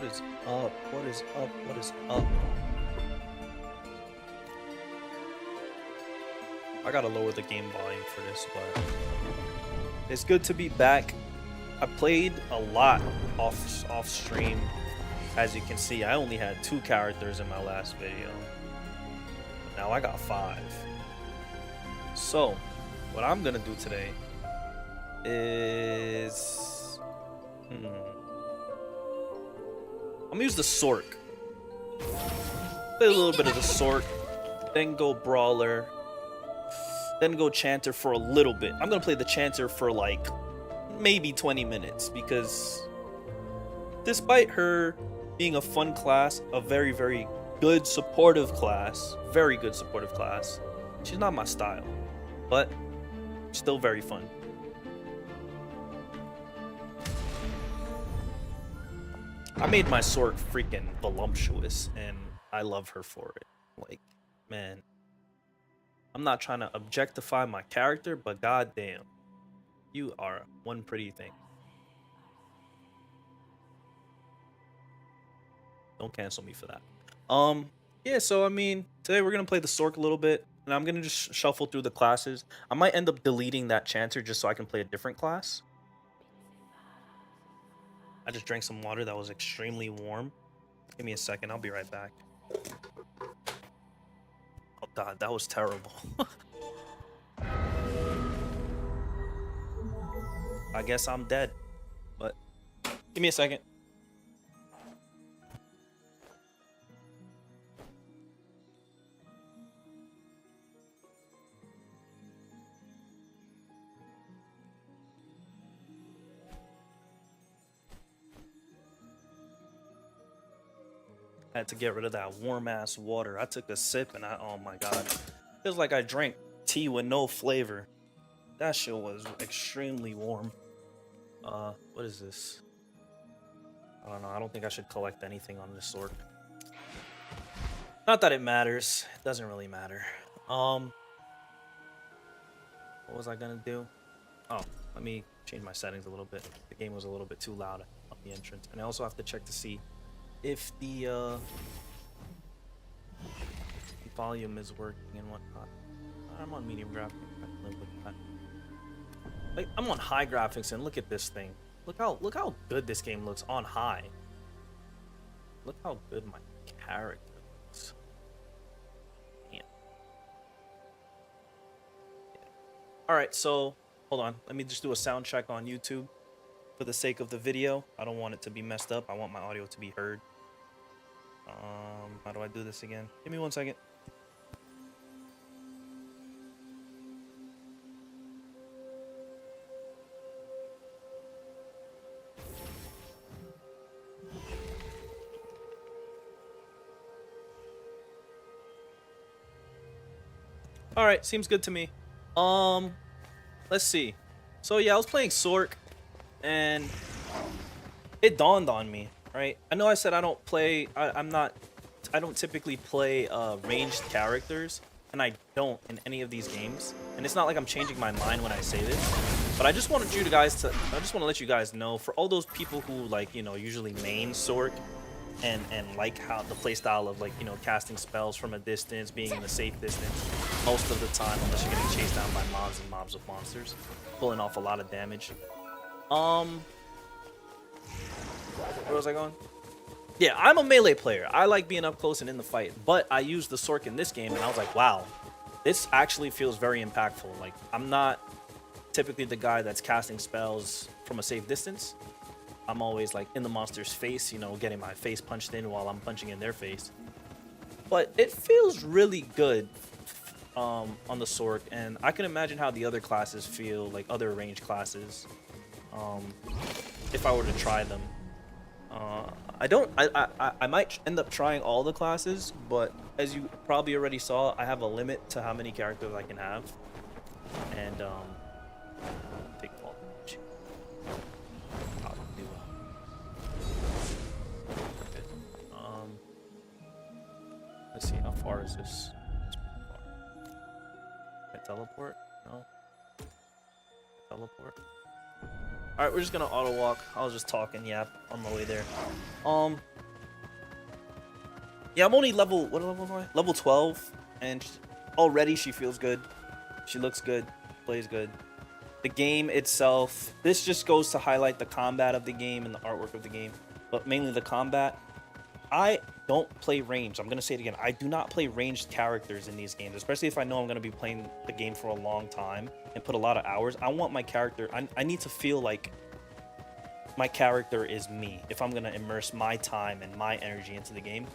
is up? What is up? What is up? I gotta lower the game volume for this, but it's good to be back. I played a lot off stream. As you can see, I only had 2 characters in my last video. Now I got 5. So, what I'm gonna do today is I'm gonna use the Sork. Play a little bit of the Sork, then go Brawler, then go Chanter for a little bit. I'm gonna play the Chanter for like maybe 20 minutes because despite her being a fun class, a very, very good supportive class, very good supportive class, she's not my style, but still very fun. I made my Sork freaking voluptuous, and I love her for it. Like, man, I'm not trying to objectify my character, but goddamn, you are one pretty thing. Don't cancel me for that. Yeah, so I mean, today we're gonna play the Sork a little bit, and I'm gonna just shuffle through the classes. I might end up deleting that Chanter just so I can play a different class. I just drank some water that was extremely warm. Give me a second, I'll be right back. Oh god, that was terrible. I guess I'm dead, but give me a second. I had to get rid of that warm ass water. I took a sip and oh my god. Feels like I drank tea with no flavor. That shit was extremely warm. What is this? I don't know. I don't think I should collect anything on this Sork. Not that it matters. It doesn't really matter. What was I gonna do? Oh, let me change my settings a little bit. The game was a little bit too loud on the entrance. And I also have to check to see if the volume is working and whatnot. I'm on medium graphics. I can live with that. Like, I'm on high graphics and look at this thing. Look how good this game looks on high. Look how good my character looks. Damn. Yeah. Alright, so hold on. Let me just do a sound check on YouTube. For the sake of the video, I don't want it to be messed up. I want my audio to be heard. How do I do this again? Give me 1 second. All right, seems good to me. Let's see. So yeah, I was playing Sork, and it dawned on me, right? I know I said I don't play, I don't typically play ranged characters, and I don't in any of these games. And it's not like I'm changing my mind when I say this, but I just wanted you guys to, I just want to let you guys know, for all those people who, like, you know, usually main Sork and like how the playstyle of, like, you know, casting spells from a distance, being in a safe distance most of the time, unless you're getting chased down by mobs and mobs of monsters, pulling off a lot of damage. Where was I going? Yeah, I'm a melee player. I like being up close and in the fight, but I used the Sork in this game, and I was like, wow, this actually feels very impactful. Like, I'm not typically the guy that's casting spells from a safe distance. I'm always, like, in the monster's face, you know, getting my face punched in while I'm punching in their face. But it feels really good on the Sork, and I can imagine how the other classes feel, like other ranged classes, if I were to try them. I might end up trying all the classes, but as you probably already saw, I have a limit to how many characters I can have. And take all damage. Let's see, how far is this? Can I teleport? No. Teleport. Alright, we're just gonna auto walk. I was just talking, yeah, on my way there. Yeah, I'm only level, what level am I? Level 12, and already she feels good. She looks good, plays good. The game itself, this just goes to highlight the combat of the game and the artwork of the game, but mainly the combat. I don't play ranged. I'm gonna say it again. I do not play ranged characters in these games, especially if I know I'm gonna be playing the game for a long time and put a lot of hours. I want my character. I need to feel like my character is me if I'm gonna immerse my time and my energy into the game.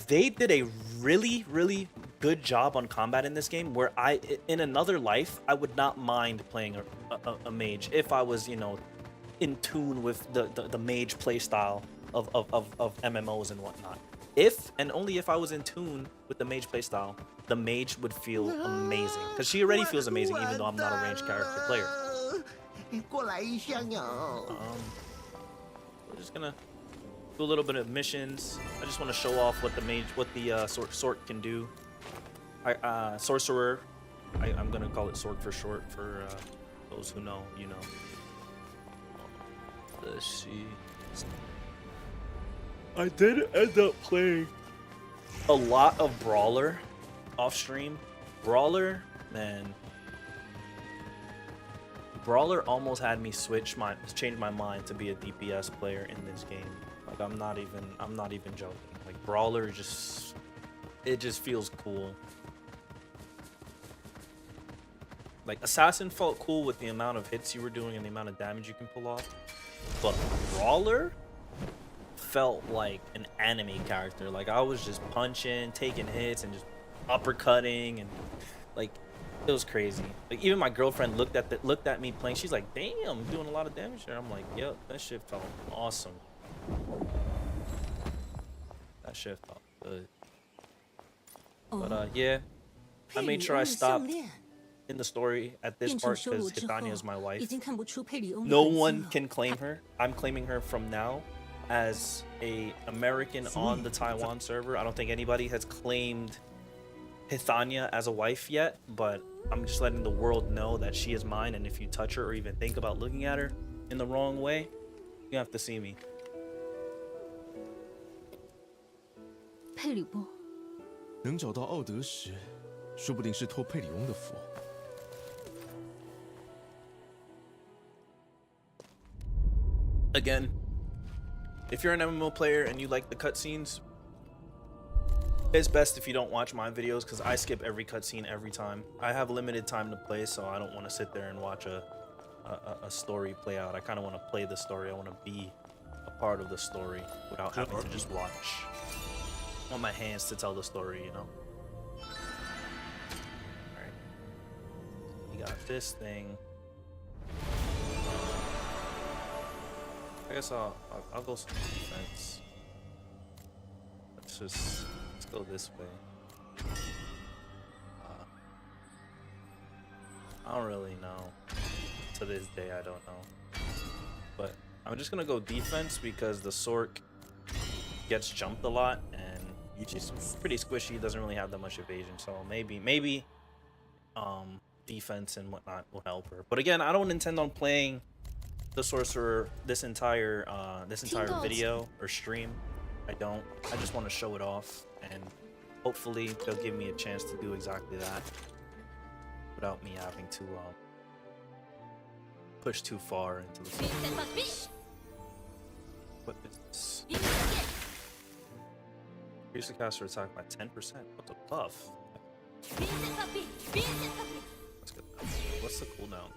They did a really, really good job on combat in this game. Where in another life, I would not mind playing a mage if I was, you know, in tune with the mage playstyle of MMOs and whatnot. If and only if I was in tune with the mage playstyle, the mage would feel amazing. Because she already feels amazing even though I'm not a ranged character player. We're just gonna do a little bit of missions. I just want to show off what the sword can do. Sorcerer. I'm gonna call it sword for short for those who know, you know. Let's see. I did end up playing a lot of Brawler off stream. Brawler, man. Brawler almost had me change my mind to be a DPS player in this game. Like I'm not even joking. Like Brawler it just feels cool. Like Assassin felt cool with the amount of hits you were doing and the amount of damage you can pull off. But Brawler felt like an anime character. Like I was just punching, taking hits, and just uppercutting, and like it was crazy. Like even my girlfriend looked at me playing. She's like, "Damn, I'm doing a lot of damage there." I'm like, "Yep, that shit felt awesome. That shit felt good." But yeah, I made sure I stopped in the story at this part because Hitania is my wife. No one can claim her. I'm claiming her from now as a American on the Taiwan server. I don't think anybody has claimed Hitania as a wife yet, but I'm just letting the world know that she is mine, and if you touch her or even think about looking at her in the wrong way, you have to see me. 佩里翁，能找到奥德时，说不定是托佩里翁的福。 Again, if you're an MMO player and you like the cutscenes, it's best if you don't watch my videos because I skip every cutscene every time. I have limited time to play, so I don't want to sit there and watch a story play out. I kind of want to play the story. I want to be a part of the story without having to just watch. I want my hands to tell the story, you know? Alright. We got this thing. I guess I'll go some defense. Let's go this way. I don't really know. To this day, I don't know. But I'm just gonna go defense because the Sork gets jumped a lot and she's pretty squishy. Doesn't really have that much evasion. So maybe defense and whatnot will help her. But again, I don't intend on playing the sorcerer this entire video or stream. I don't. I just want to show it off, and hopefully they'll give me a chance to do exactly that without me having to push too far into the story. What is this? Increase the caster attack by 10%. What's a buff? Let's get that. What's the cooldown?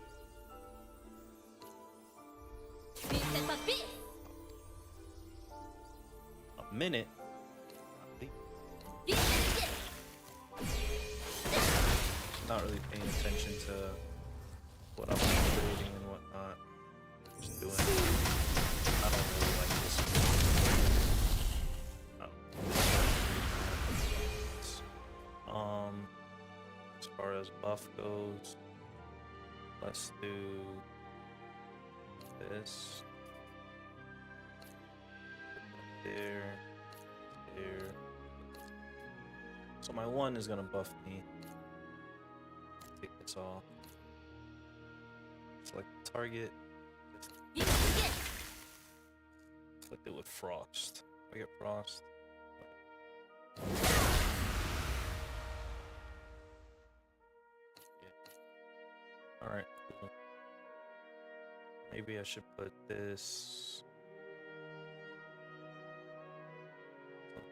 A minute. Not really paying attention to what I'm creating and whatnot. Just doing it. I don't really like this. As far as buff goes, let's do this. There. So my one is gonna buff me. Take this off. Select target. Inflict it with frost. I get frost. Yeah. Alright, cool. Maybe I should put this.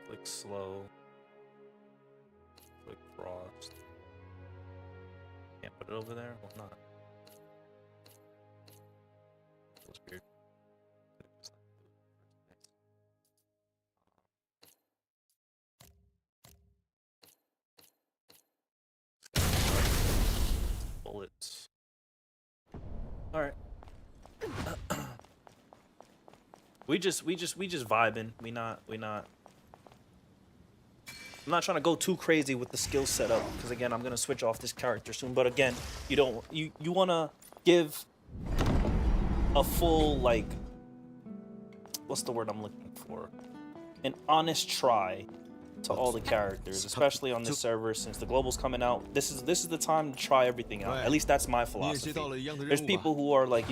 Click slow. Click frost. Can't put it over there? Why not? Feels weird. Bullets. Alright. we just vibing. We not I'm not trying to go too crazy with the skill setup because again I'm gonna switch off this character soon. But again, you wanna give a full, like, what's the word I'm looking for? An honest try to all the characters, especially on this server since the global's coming out. This is the time to try everything out. At least that's my philosophy. There's people who are like,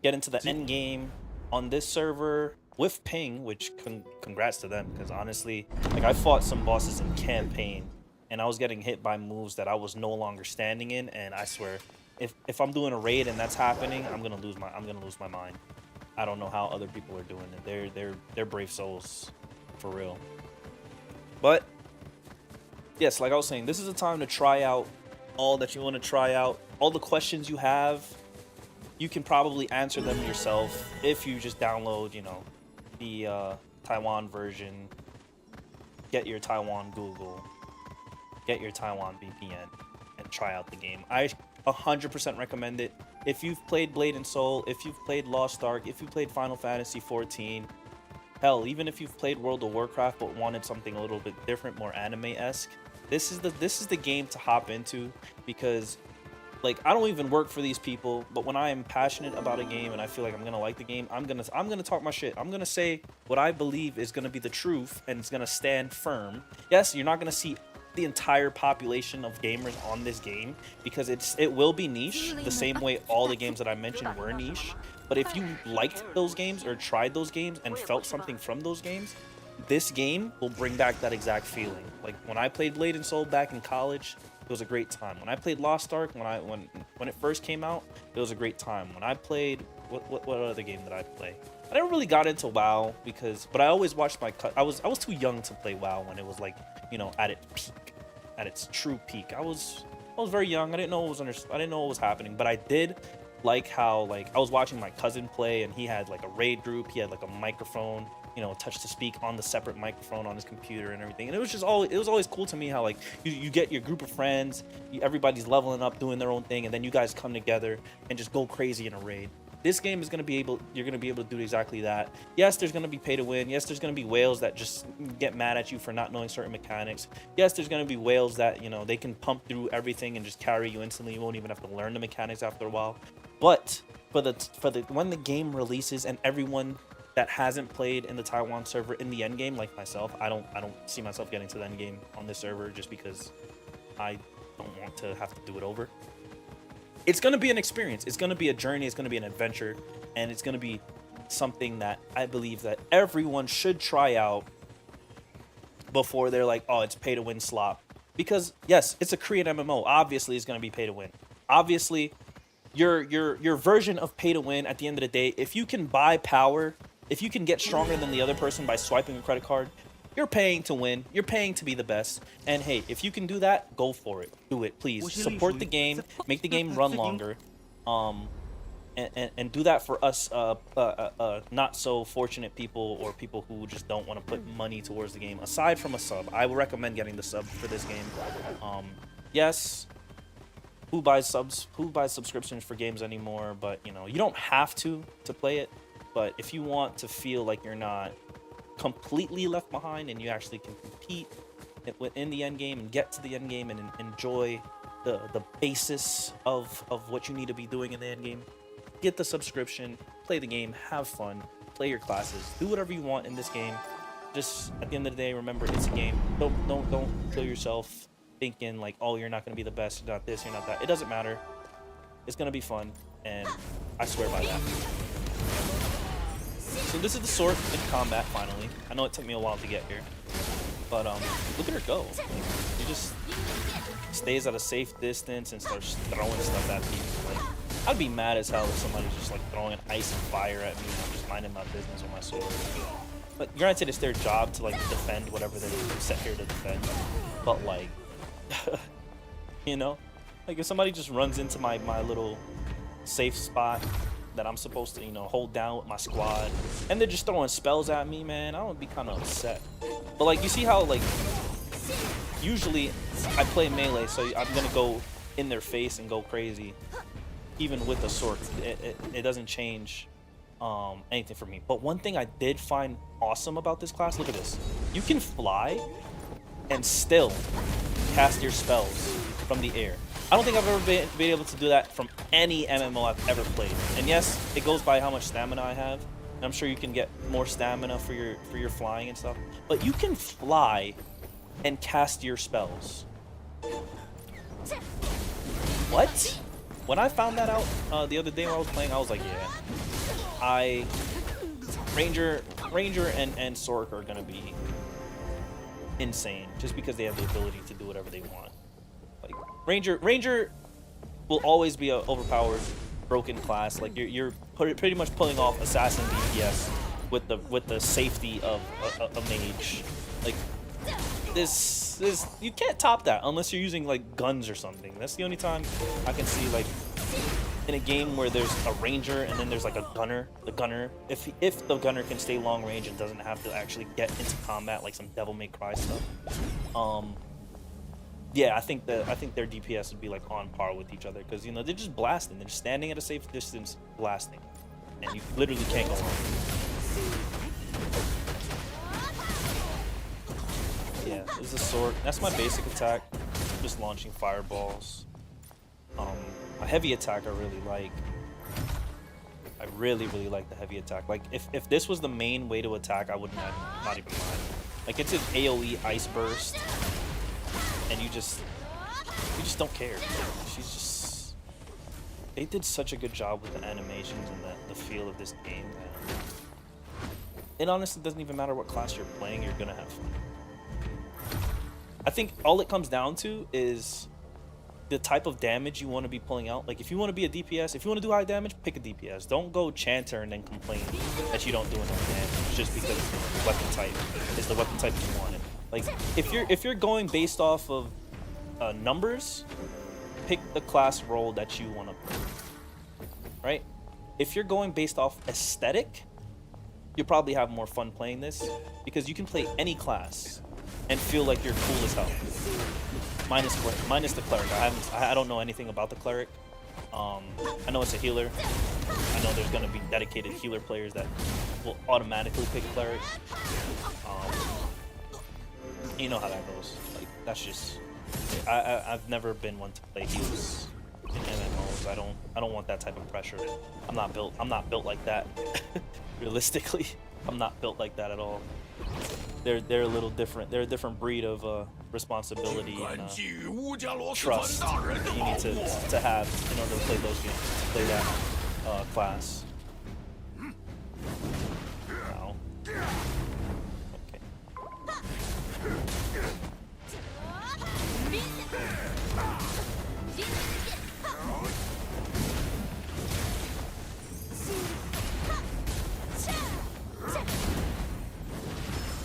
get into the end game on this server with ping, which congrats to them, because honestly, like, I fought some bosses in campaign and I was getting hit by moves that I was no longer standing in, and I swear if I'm doing a raid and that's happening, I'm gonna lose my mind. I don't know how other people are doing it. They're brave souls for real. But yes, like I was saying, this is a time to try out all that you want to try out. All the questions you have, you can probably answer them yourself if you just download, the Taiwan version, get your Taiwan Google, get your Taiwan VPN, and try out the game. I 100% recommend it. If you've played Blade and Soul, if you've played Lost Ark, if you played Final Fantasy 14, hell, even if you've played World of Warcraft but wanted something a little bit different, more anime-esque, this is the game to hop into, because like, I don't even work for these people, but when I am passionate about a game and I feel like I'm gonna like the game, I'm gonna talk my shit. I'm gonna say what I believe is gonna be the truth, and it's gonna stand firm. Yes, you're not gonna see the entire population of gamers on this game, because it will be niche, the same way all the games that I mentioned were niche. But if you liked those games or tried those games and felt something from those games, this game will bring back that exact feeling. Like, when I played Blade and Soul back in college, it was a great time. When I played Lost Ark, when it first came out, it was a great time. When I played, what other game did I play? I never really got into WoW but I always watched I was too young to play WoW when it was like, at its peak, at its true peak. I was very young. I didn't know what was happening, but I did like how, like, I was watching my cousin play, and he had like a raid group. He had like a microphone, touch to speak on the separate microphone on his computer and everything. And it was always cool to me how, like, you get your group of friends, everybody's leveling up, doing their own thing, and then you guys come together and just go crazy in a raid. This game is you're gonna be able to do exactly that. Yes, there's gonna be pay to win. Yes, there's gonna be whales that just get mad at you for not knowing certain mechanics. Yes, there's gonna be whales that, they can pump through everything and just carry you instantly. You won't even have to learn the mechanics after a while. But when the game releases and everyone that hasn't played in the Taiwan server in the end game, like myself, I don't see myself getting to the end game on this server just because I don't want to have to do it over. It's going to be an experience. It's going to be a journey. It's going to be an adventure. And it's going to be something that I believe that everyone should try out before they're like, oh, it's pay to win slop. Because yes, it's a Korean MMO. Obviously, it's going to be pay to win. Obviously, your version of pay to win at the end of the day, if you can buy power, if you can get stronger than the other person by swiping a credit card, you're paying to win. You're paying to be the best. And hey, if you can do that, go for it. Do it, please. Support the game. Make the game run longer. And do that for us not so fortunate people, or people who just don't want to put money towards the game. Aside from a sub, I would recommend getting the sub for this game. Yes, who buys subscriptions for games anymore? But you don't have to play it. But if you want to feel like you're not completely left behind, and you actually can compete in the end game and get to the end game and enjoy the basis of what you need to be doing in the end game, get the subscription, play the game, have fun, play your classes, do whatever you want in this game. Just at the end of the day, remember, it's a game. Don't kill yourself thinking like, oh, you're not going to be the best, you're not this, you're not that. It doesn't matter. It's going to be fun. and I swear by that. So this is the Sork in combat finally. I know it took me a while to get here, but look at her go. Like, she just stays at a safe distance and starts throwing stuff at people. Like, I'd be mad as hell if somebody's just like throwing ice and fire at me and I'm just minding my business with my sword. But granted, it's their job to like defend whatever they're set here to defend. But like, you know, like if somebody just runs into my little safe spot that I'm supposed to, you know, hold down with my squad, and they're just throwing spells at me, man, I would be kind of upset. But like, you see how like usually I play melee, so I'm gonna go in their face and go crazy, even with the sword. It doesn't change anything for me. But one thing I did find awesome about this class, look at this. You can fly and still cast your spells from the air. I don't think I've ever been able to do that from any MMO I've ever played. And yes, it goes by how much stamina I have. And I'm sure you can get more stamina for your flying and stuff. But you can fly and cast your spells. What? When I found that out the other day when I was playing, I was like, yeah. Ranger and Sork are gonna be insane just because they have the ability to do whatever they want. Like Ranger will always be a overpowered, broken class. Like you're pretty much pulling off assassin DPS with the safety of a mage. Like this you can't top that unless you're using like guns or something. That's the only time I can see like in a game where there's a ranger and then there's like a gunner. The gunner, if the gunner can stay long range and doesn't have to actually get into combat like some Devil May Cry stuff. Yeah, I think their DPS would be like on par with each other because, you know, they're just blasting. They're just standing at a safe distance blasting, and you literally can't go wrong. Yeah, this is a sword. That's my basic attack. Just launching fireballs. A heavy attack I really like. I really like the heavy attack. Like if this was the main way to attack, I would not even mind. Like it's an AOE ice burst, and you just don't care. She's just. They did such a good job with the animations and the feel of this game. Man. It honestly doesn't even matter what class you're playing. You're gonna have fun. I think all it comes down to is the type of damage you want to be pulling out. Like if you want to be a DPS, if you want to do high damage, pick a DPS. Don't go Chanter and then complain that you don't do enough damage just because the weapon type is the weapon type you wanted. Like if you're going based off of numbers, pick the class role that you want to play. Right? If you're going based off aesthetic, you'll probably have more fun playing this because you can play any class and feel like you're cool as hell. Minus the cleric. I don't know anything about the cleric. I know it's a healer. I know there's gonna be dedicated healer players that will automatically pick cleric. You know how that goes. Like that's just. I've never been one to play healers in MMOs. I don't want that type of pressure. I'm not built like that. Realistically, I'm not built like that at all. They're a little different. They're a different breed of responsibility and trust that you need to have in order to play those games, to play that class. Wow. Okay.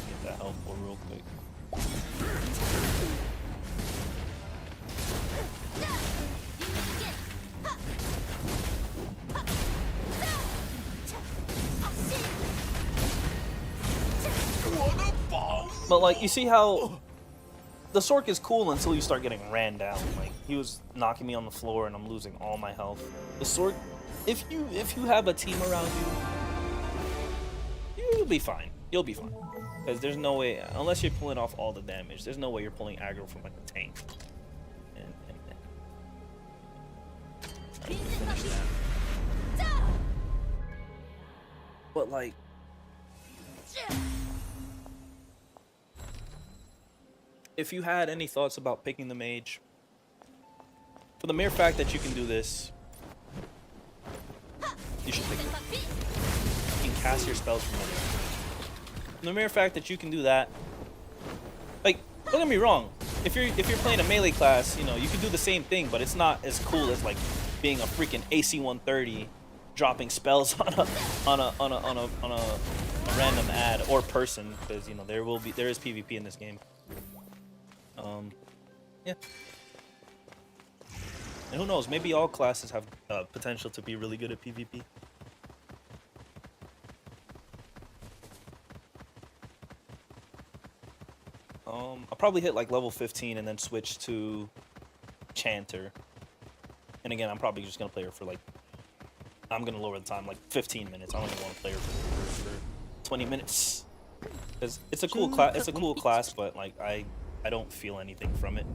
Get that helpful real quick. But like, you see how the Sork is cool until you start getting ran down. Like he was knocking me on the floor and I'm losing all my health. The Sork, if you have a team around you, you'll be fine. You'll be fine. Because there's no way, unless you're pulling off all the damage, there's no way you're pulling aggro from like a tank. And trying to finish that. But like, if you had any thoughts about picking the mage, for the mere fact that you can do this, you should pick it. You can cast your spells from anywhere. The mere fact that you can do that, like, don't get me wrong. If you're playing a melee class, you know, you can do the same thing, but it's not as cool as like being a freaking AC 130, dropping spells on a random ad or person, because you know there is PvP in this game. Yeah. And who knows? Maybe all classes have potential to be really good at PvP. I'll probably hit like level 15 and then switch to Chanter. And again, I'm probably just gonna play her for like, I'm gonna lower the time like 15 minutes. I don't even want to play her for 20 minutes, because it's a cool class. It's a cool class, but like I don't feel anything from it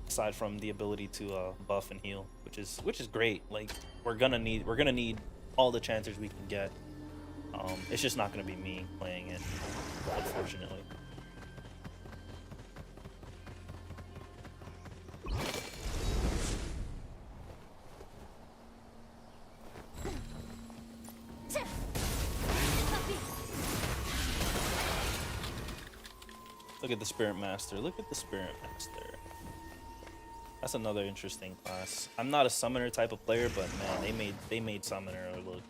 aside from the ability to buff and heal, which is great. Like we're gonna need all the Chanters we can get. It's just not gonna be me playing it, unfortunately. Look at the Spirit Master. Look at the Spirit Master. That's another interesting class. I'm not a summoner type of player, but man, they made summoner look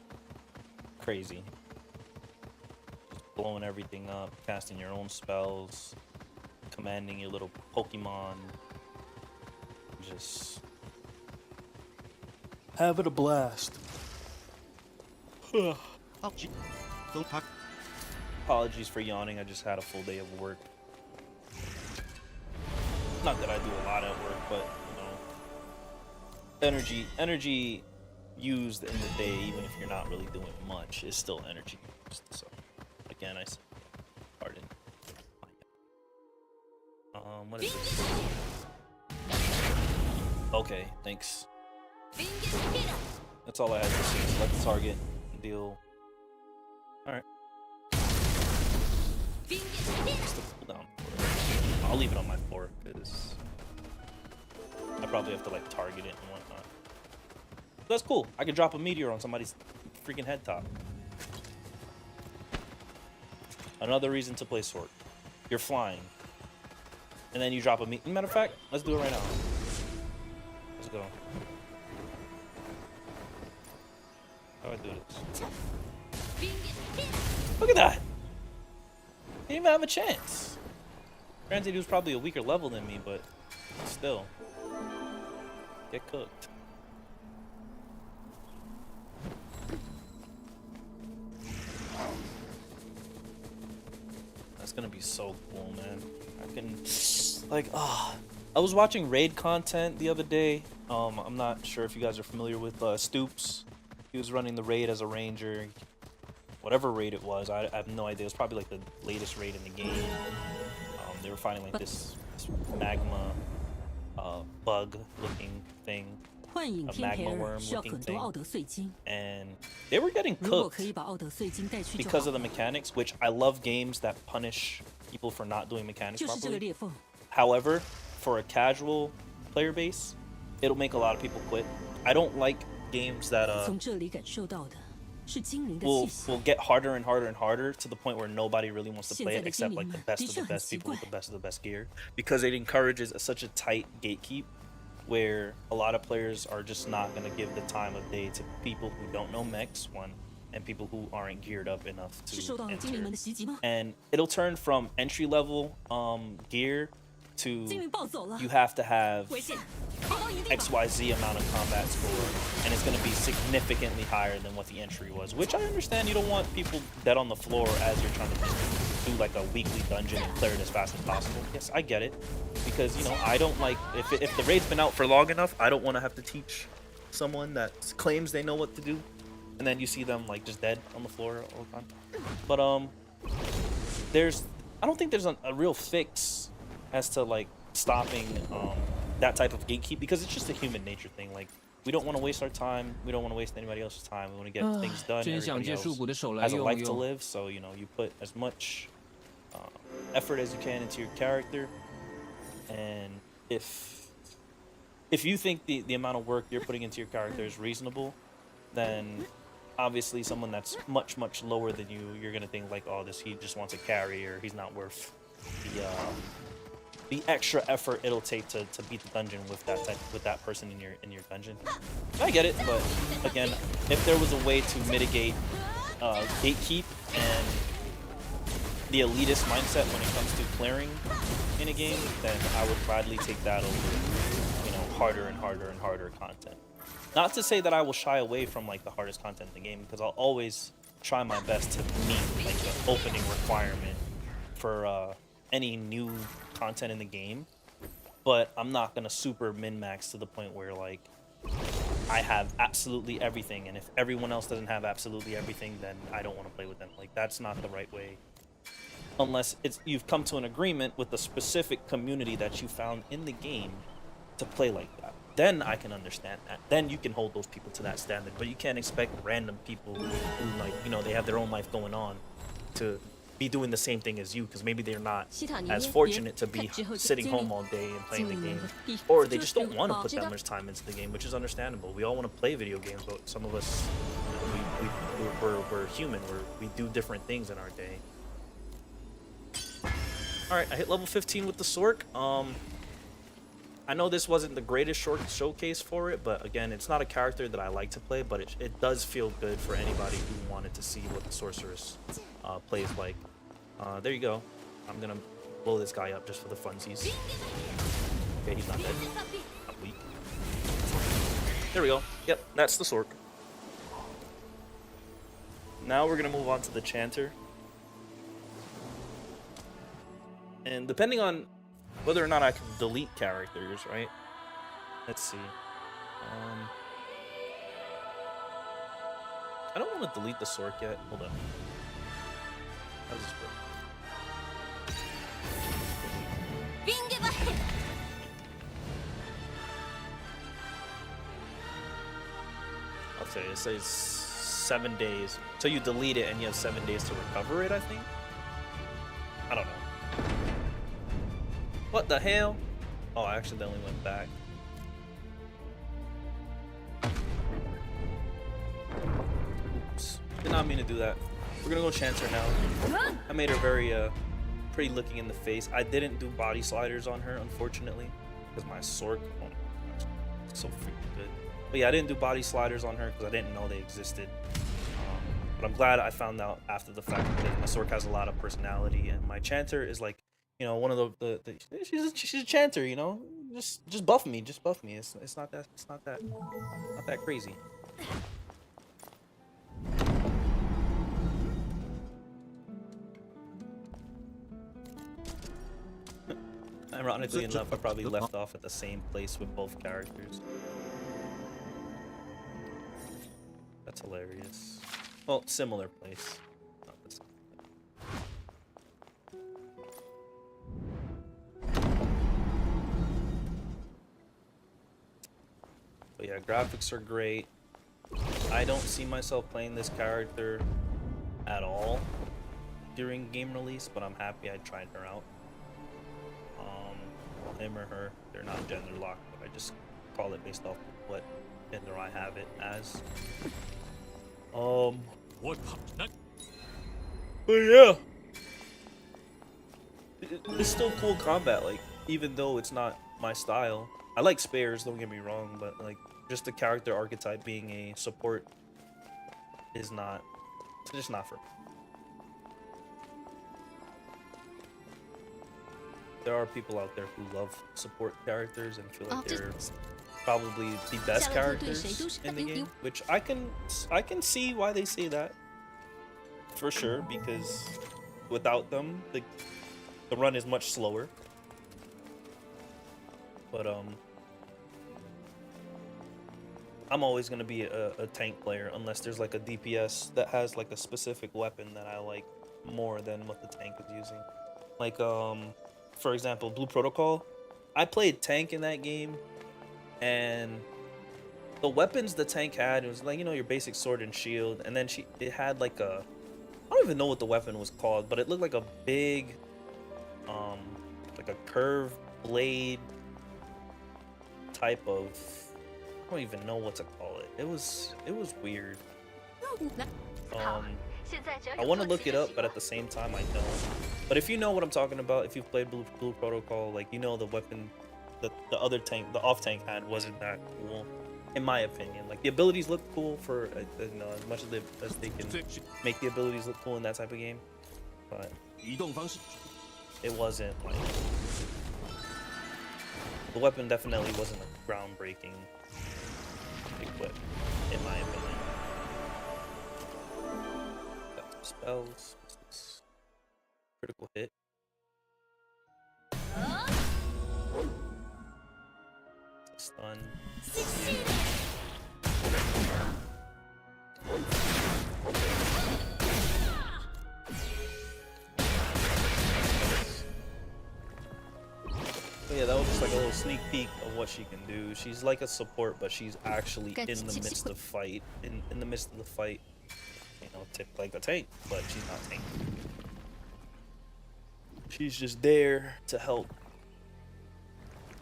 crazy. Just blowing everything up, casting your own spells, commanding your little Pokemon. Just having a blast. Apologies for yawning. I just had a full day of work. Not that I do a lot at work, but you know, energy used in the day, even if you're not really doing much, is still energy used. So again, I said pardon. What is this? Okay, thanks. That's all I had to say. Select the target, deal. All right. What's the cooldown for it? I'll leave it on my 4 because I probably have to like target it and whatnot. That's cool. I could drop a meteor on somebody's freaking head top. Another reason to play Sword. You're flying, and then you drop a meteor. Matter of fact, let's do it right now. Let's go. How do I do this? Look at that! Didn't even have a chance. Granted, he was probably a weaker level than me, but still. Get cooked. That's gonna be so cool, man. I can, like, I was watching raid content the other day. I'm not sure if you guys are familiar with Stoops. He was running the raid as a ranger. Whatever raid it was, I have no idea. It was probably like the latest raid in the game. They were fighting like this magma bug-looking thing, a magma worm-looking thing, and they were getting cooked because of the mechanics. Which I love games that punish people for not doing mechanics properly. However, for a casual player base, it'll make a lot of people quit. I don't like games that will get harder and harder and harder to the point where nobody really wants to play it except like the best of the best people with the best of the best gear, because it encourages such a tight gatekeep where a lot of players are just not going to give the time of day to people who don't know mechs, one, and people who aren't geared up enough to enter. And it'll turn from entry level gear to you have to have XYZ amount of combat score, and it's going to be significantly higher than what the entry was, which I understand. You don't want people dead on the floor as you're trying to do like a weekly dungeon and clear it as fast as possible. Yes, I get it, because you know, I don't like, if the raid's been out for long enough, I don't want to have to teach someone that claims they know what to do, and then you see them like just dead on the floor all the time. But I don't think there's a real fix as to like stopping that type of gatekeep, because it's just a human nature thing. Like, we don't want to waste our time, we don't want to waste anybody else's time, we want to get things done. Everybody else has a life to live, so you know, you put as much effort as you can into your character, and if you think the amount of work you're putting into your character is reasonable, then obviously someone that's much lower than you, you're gonna think like, oh, he just wants a carry, or he's not worth the extra effort it'll take to beat the dungeon with that person in your dungeon. I get it, but again, if there was a way to mitigate gatekeep and the elitist mindset when it comes to clearing in a game, then I would gladly take that over, you know, harder and harder content. Not to say that I will shy away from like the hardest content in the game, because I'll always try my best to meet like the opening requirement for any new content in the game, but I'm not gonna super min-max to the point where like I have absolutely everything, and if everyone else doesn't have absolutely everything, then I don't want to play with them. Like, that's not the right way, unless you've come to an agreement with the specific community that you found in the game to play like that. Then I can understand that. Then you can hold those people to that standard, but you can't expect random people who like, you know, they have their own life going on to be doing the same thing as you, because maybe they're not as fortunate to be sitting home all day and playing the game, or they just don't want to put that much time into the game, which is understandable. We all want to play video games, but some of us, you know, we're human. We do different things in our day. All right, I hit level 15 with the Sork. I know this wasn't the greatest showcase for it, but again, it's not a character that I like to play, but it does feel good for anybody who wanted to see what the sorceress plays like. There you go. I'm gonna blow this guy up just for the funsies. Okay, he's not dead. I'm weak. There we go. Yep, that's the Sork. Now we're gonna move on to the Chanter. And depending on whether or not I can delete characters, right? Let's see. I don't want to delete the Sork yet. Hold up. How does this work? I'll tell you, it says 7 days. So you delete it and you have 7 days to recover it, I think? I don't know. What the hell? Oh, I accidentally went back. Oops. Did not mean to do that. We're gonna go Chancer now. I made her very pretty looking in the face. I didn't do body sliders on her, unfortunately, because my Sork, oh my gosh, it's so freaking good. But yeah, I didn't do body sliders on her because I didn't know they existed. But I'm glad I found out after the fact that my Sork has a lot of personality, and my Chanter is like, you know, one of the she's a Chanter, you know. Just buff me, just buff me. It's not that crazy. Ironically enough, I probably left off at the same place with both characters. That's hilarious. Well, similar place. Not the same. But yeah, graphics are great. I don't see myself playing this character at all during game release, but I'm happy I tried her out. Him or her, they're not gender locked, but I just call it based off of what gender I have it as. What? But yeah, it's still cool combat. Like, even though it's not my style, I like spares. Don't get me wrong, but like, just the character archetype being a support is not. It's just not for me. There are people out there who love support characters and feel like they're probably the best characters in the game, which I can see why they say that, for sure, because without them the run is much slower. But I'm always gonna be a tank player unless there's like a DPS that has like a specific weapon that I like more than what the tank is using. Like for example, Blue Protocol, I played tank in that game, and the weapons the tank had, it was like, you know, your basic sword and shield, and then it had like a, I don't even know what the weapon was called, but it looked like a big, like a curved blade type of, I don't even know what to call it. it was weird. 好， Um, 现在只要 I 有 want to 做 look 吃 it 的 up, 习 but 惯 at the same time, I don't. But if you know what I'm talking about, if you've played Blue Protocol, like you know the weapon, the other tank, the off tank had wasn't that cool, in my opinion. Like the abilities look cool for you know as much as they can make the abilities look cool in that type of game, but 移动方式 it wasn't like the weapon definitely wasn't a groundbreaking equip, in my opinion. Got some spells. What's this? Critical hit. Stun. So yeah, that was just like a little sneak peek of what she can do. She's like a support, but she's actually in the midst of fight. In the midst of the fight, you know, tip like a tank, but she's not tank. She's just there to help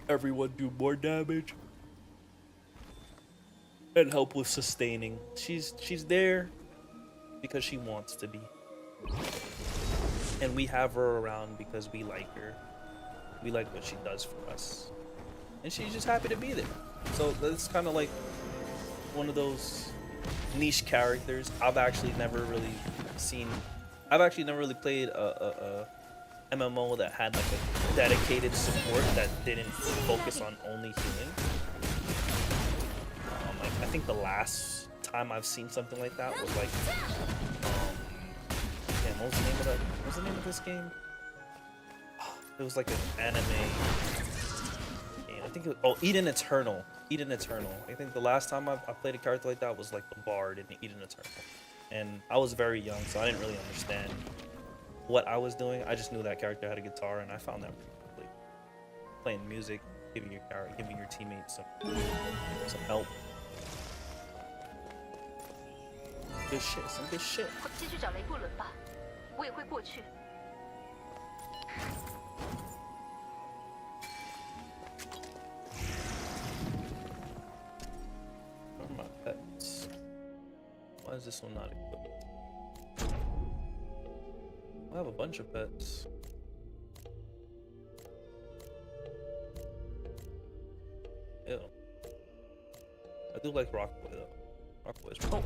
everyone do more damage and help with sustaining. She's there because she wants to be. And we have her around because we like her. We like what she does for us. And she's just happy to be there. So that's kind of like one of those niche characters. I've actually never really played a MMO that had like a dedicated support that didn't focus on only healing. Like I think the last time I've seen something like that was like, damn, what was the name of this game? It was like an anime game. I think it was, Eden Eternal. Eden Eternal. I think the last time I played a character like that was like the Bard in Eden Eternal. And I was very young, so I didn't really understand what I was doing. I just knew that character had a guitar, and I found that pretty quickly. Playing music, giving your teammates some help. Good shit, some good shit. 先去找雷布伦吧，我也会过去。 Where are my pets? Why is this one not equipped? I have a bunch of pets. Ew. I do like Rockboy though. Rockboy's pretty cool.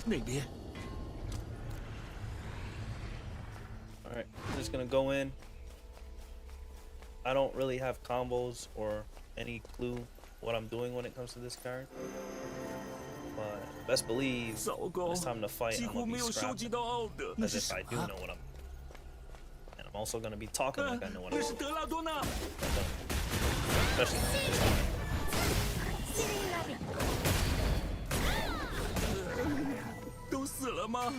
那边 Alright, I'm just gonna go in. I don't really have combos or any clue what I'm doing when it comes to this character. But best believe 糟糕 it's time to fight. 几 I'm 乎 gonna 没 be 有收集 scrapping 到奥德，那 as 是 if 啥 I do know what I'm. And I'm also gonna be talking like I know what I'm 那是 doing. 德拉多纳， Especially now at this time. 都死了吗？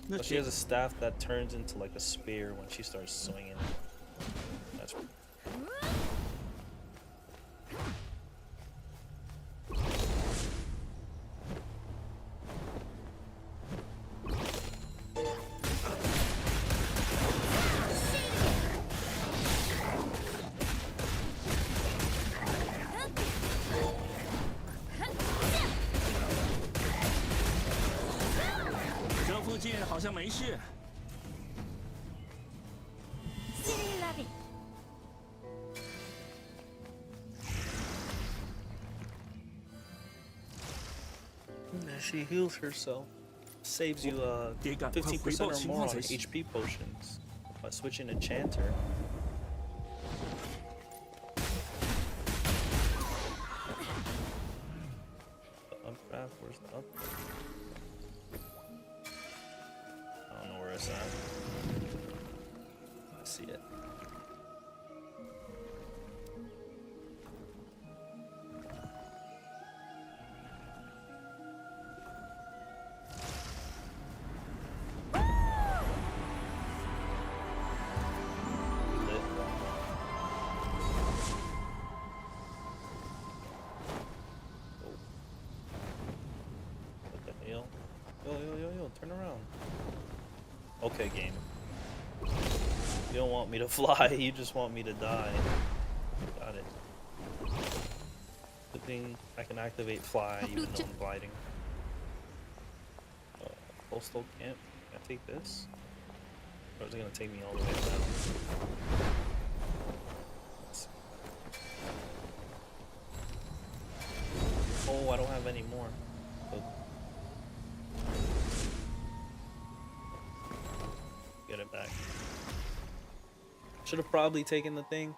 那 But she has a staff that turns into like a spear when she starts swinging. That's It 好像没事。 She heals herself. Saves you 15% or more on HP potions by switching Enchanter. The upcraft, where's the up? I don't know where it's at. I see it. Okay, game. You don't want me to fly, you just want me to die. Got it. Good thing I can activate fly even though I'm gliding. Coastal camp. Can I take this? Or is it gonna take me all the way down? Oh, I don't have any more. So get it back. Should have probably taken the thing.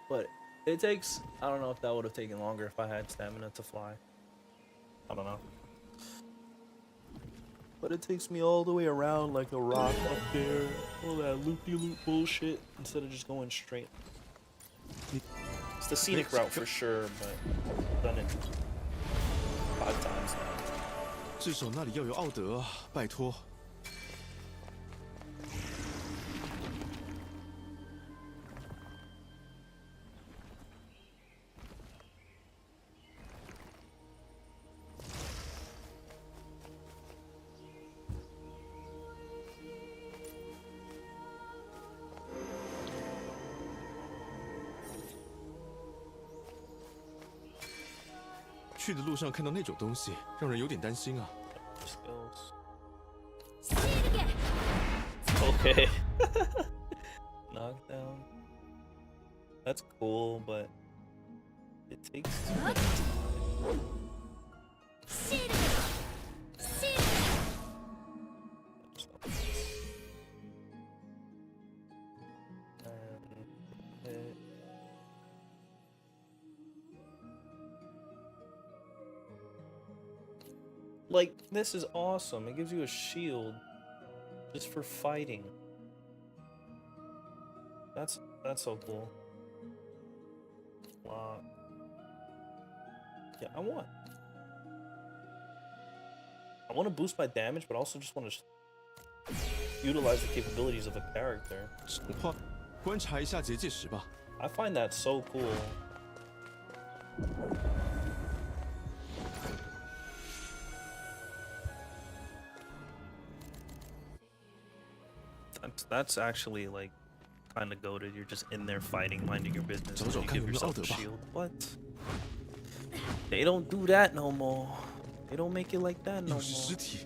But it takes, I don't know if that would have taken longer if I had stamina to fly. I don't know. But it takes me all the way around like a rock up there. All that loop-de-loop bullshit instead of just going straight. It's the scenic route for sure, but I've done it 5 times now. 至少那里要有奥德啊，拜托。去的路上看到那种东西，让人有点担心啊。Okay. Knockdown. That's cool, but it takes too much time. Like, this is awesome. It gives you a shield just for fighting. That's so cool. Wow. Yeah, I want to boost my damage, but also just want to utilize the capabilities of a character. 观察一下结界石吧。 I find that so cool. That's actually like kind of goated. You're just in there fighting, minding your business. And you give yourself a shield. What? They don't do that no more. They don't make it like that no more. 尸体。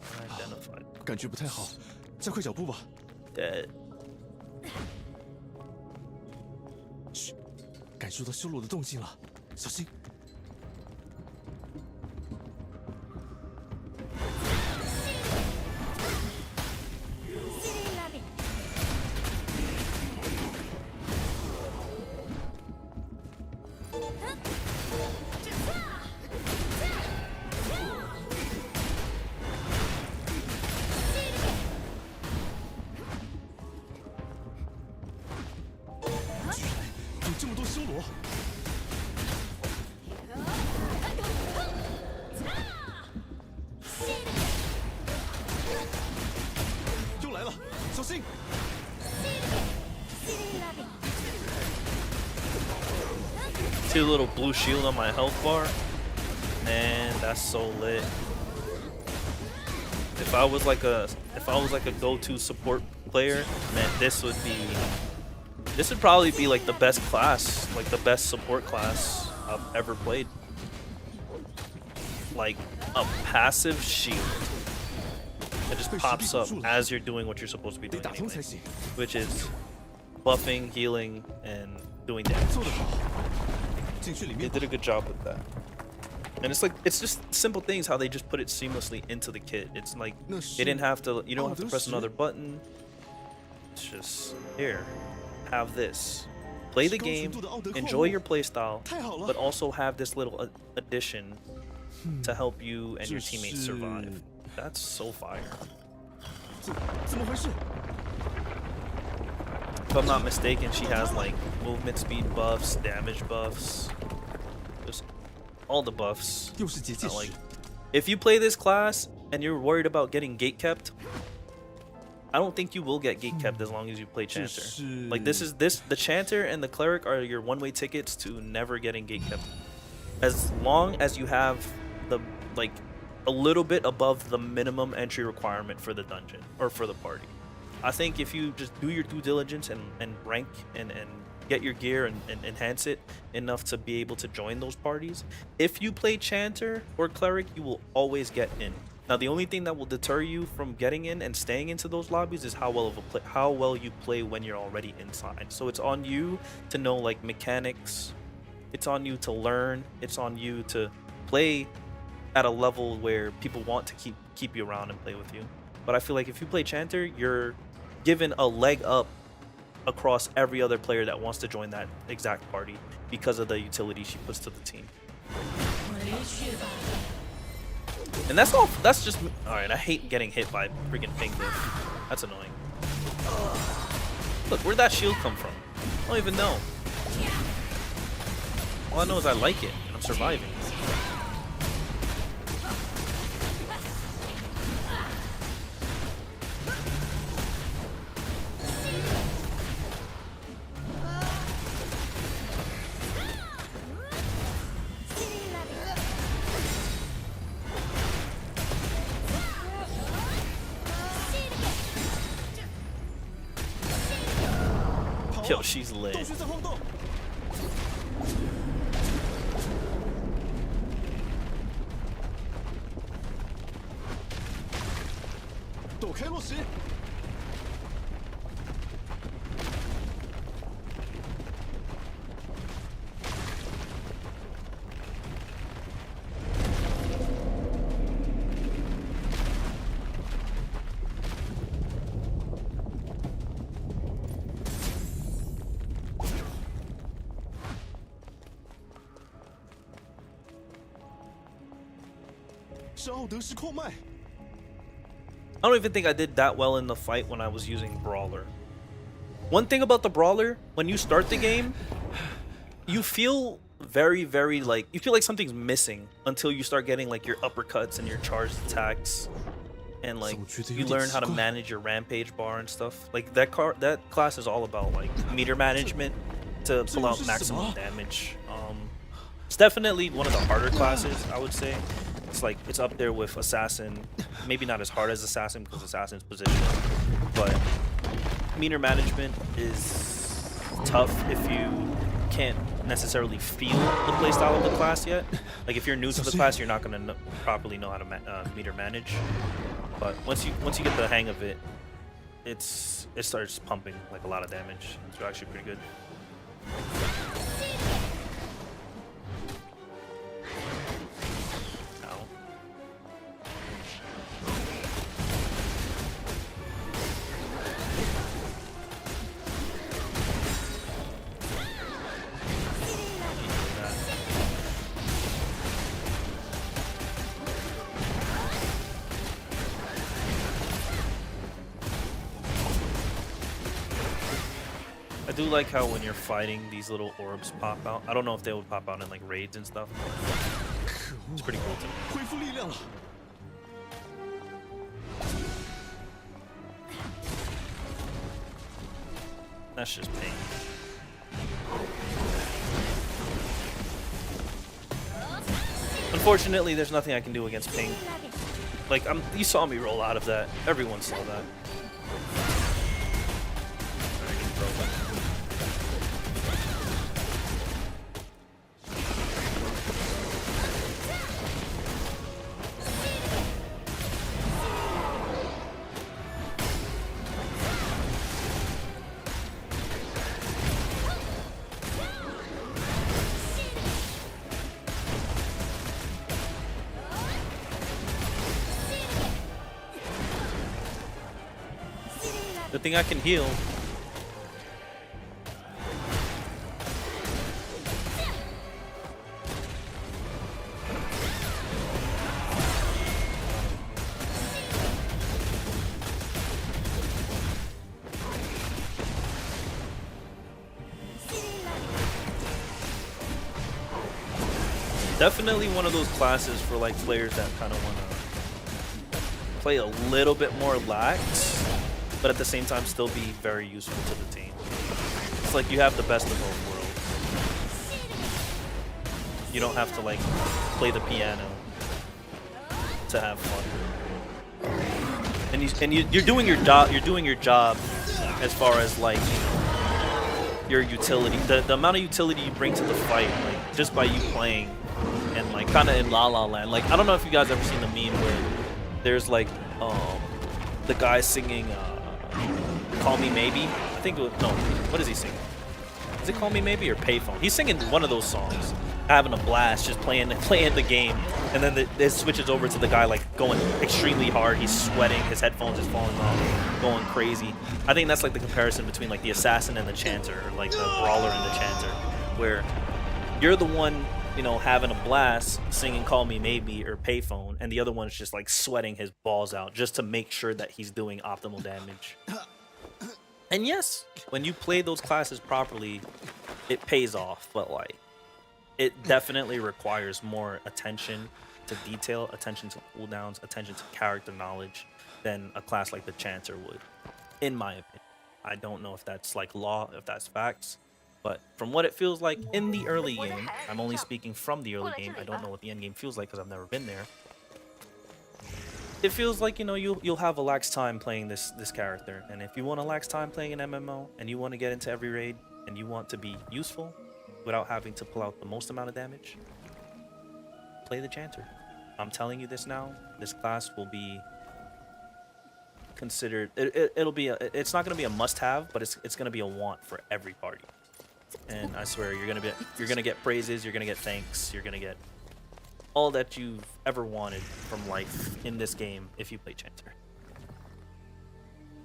Unidentified. 感觉不太好，加快脚步吧。 Dead. 嘘，感受到修罗的动静了，小心。 这么多修罗，又来了，小心！ See a little blue shield on my health bar? Man, that's so lit. If I was like a go-to support player, man, this would probably be like the best class, like the best support class I've ever played. Like a passive shield that just pops up as you're doing what you're supposed to be doing anyway, which is buffing, healing, and doing damage. They did a good job with that. And it's just simple things how they just put it seamlessly into the kit. It's like you don't have to press another button. It's just here. Have this. Play the game, enjoy your playstyle, but also have this little addition to help you and your teammates survive. That's so fire. If I'm not mistaken, she has like movement speed buffs, damage buffs, just all the buffs. Like, if you play this class and you're worried about getting gatekept, I don't think you will get gatekept as long as you play Chanter. Like the Chanter and the Cleric are your one-way tickets to never getting gatekept. As long as you have the a little bit above the minimum entry requirement for the dungeon or for the party. I think if you just do your due diligence and rank and get your gear and enhance it enough to be able to join those parties, if you play Chanter or Cleric, you will always get in. Now, the only thing that will deter you from getting in and staying into those lobbies is how well you play when you're already inside. So it's on you to know like mechanics. It's on you to learn. It's on you to play at a level where people want to keep you around and play with you. But I feel like if you play Chanter, you're given a leg up across every other player that wants to join that exact party because of the utility she puts to the team. And that's all. That's just all right. I hate getting hit by freaking ping diff. That's annoying. Look, where'd that shield come from? I don't even know. All I know is I like it and I'm surviving. Yo, she's lit. 躲开落石。是奥德斯矿脉。 I don't even think I did that well in the fight when I was using Brawler. One thing about the Brawler, when you start the game, you feel very like, you feel like something's missing until you start getting like your uppercuts and your charged attacks. And like, you learn how to manage your rampage bar and stuff. Like that class is all about like meter management to pull out maximum damage. It's definitely one of the harder classes, I would say. It's like, it's up there with Assassin. Maybe not as hard as Assassin because Assassin's positional, but meter management is tough if you can't necessarily feel the playstyle of the class yet. Like if you're new to the class, you're not going to properly know how to meter manage. But once you get the hang of it, it starts pumping like a lot of damage. It's actually pretty good. I do like how when you're fighting, these little orbs pop out. I don't know if they would pop out in like raids and stuff. It's pretty cool to me. That's just pain. Unfortunately, there's nothing I can do against ping. Like, you saw me roll out of that. Everyone saw that. Good thing I can heal. Definitely one of those classes for like players that kind of want to play a little bit more lax, but at the same time still be very useful to the team. It's like you have the best of both worlds. You don't have to like play the piano to have fun. And you're doing your job. You're doing your job as far as like your utility, the amount of utility you bring to the fight, like just by you playing, and like kind of in La La Land. Like I don't know if you guys ever seen the meme where there's like the guy singing "Call Me Maybe." I think it was, no. What is he singing? Is it "Call Me Maybe" or "Payphone"? He's singing one of those songs, having a blast, just playing the game, and then it switches over to the guy like going extremely hard. He's sweating, his headphones is falling off, going crazy. I think that's like the comparison between like the assassin and the chanter, or like the brawler and the chanter, where you're the one, you know, having a blast singing "Call Me Maybe" or "Payphone," and the other one's just like sweating his balls out just to make sure that he's doing optimal damage. And yes, when you play those classes properly, it pays off, but like it definitely requires more attention to detail, attention to cooldowns, attention to character knowledge than a class like the Chanter would, in my opinion. I don't know if that's like law, if that's facts, but from what it feels like in the early game, I'm only speaking from the early game, I don't know what the end game feels like because I've never been there. It feels like, you know, you'll have a lax time playing this character, and if you want a lax time playing an MMO and you want to get into every raid and you want to be useful without having to pull out the most amount of damage, play the Chanter. I'm telling you this now, this class will be considered, it's not going to be a must-have, but it's going to be a want for every party. And I swear you're going to get praises, you're going to get thanks, you're going to get all that you've ever wanted from life in this game if you play Chanter.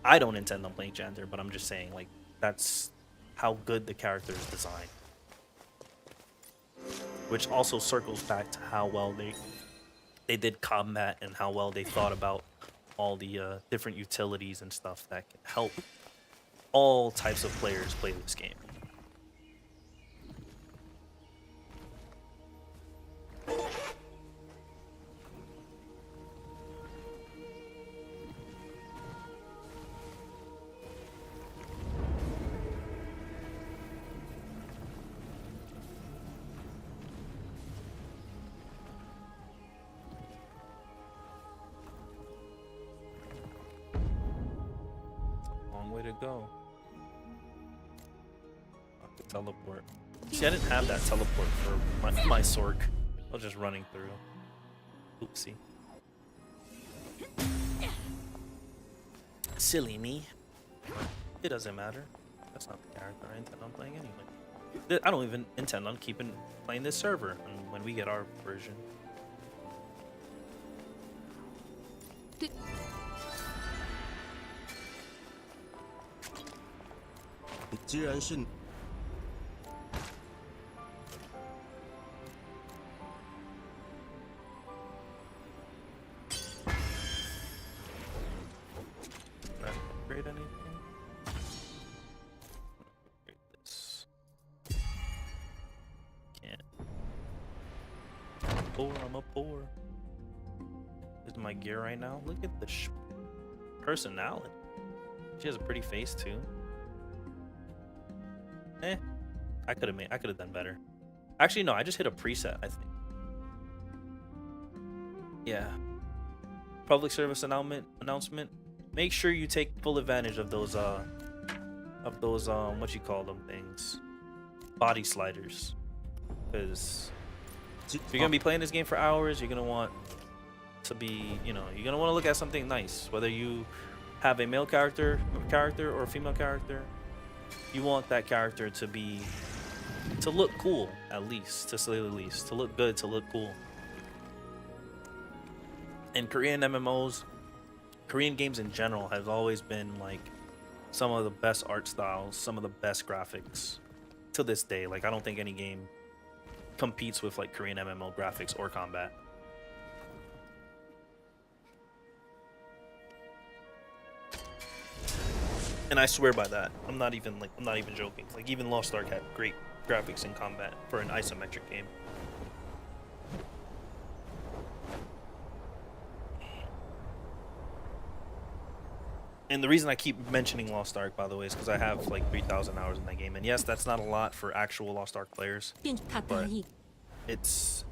I don't intend on playing Chanter, but I'm just saying, like, that's how good the character is designed. Which also circles back to how well they did combat and how well they thought about all the different utilities and stuff that can help all types of players play this game. Way to go. Teleport. See, I didn't have that teleport for my Sork. I was just running through. Oopsie. Silly me. It doesn't matter. That's not the character I intend on playing anyway. I don't even intend on playing this server when we get our version. 既然是 upgrade anything? Upgrade this. Can't. I'm a poor. This is my gear right now. Look at the personality. She has a pretty face too. I could have done better. Actually, no, I just hit a preset, I think. Yeah. Public service announcement. Make sure you take full advantage of those what you call them things, body sliders, because if you're gonna be playing this game for hours, you're gonna want to be, you know, you're gonna want to look at something nice, whether you have a male character or a female character. You want that character to look cool, at least, to say the least, to look good, to look cool. And Korean MMOs, Korean games in general, have always been like some of the best art styles, some of the best graphics to this day. Like, I don't think any game competes with like Korean MMO graphics or combat. And I swear by that. I'm not even joking. Like, even Lost Ark had great graphics in combat for an isometric game. And the reason I keep mentioning Lost Ark, by the way, is because I have like 3,000 hours in that game. And yes, that's not a lot for actual Lost Ark players, but it's,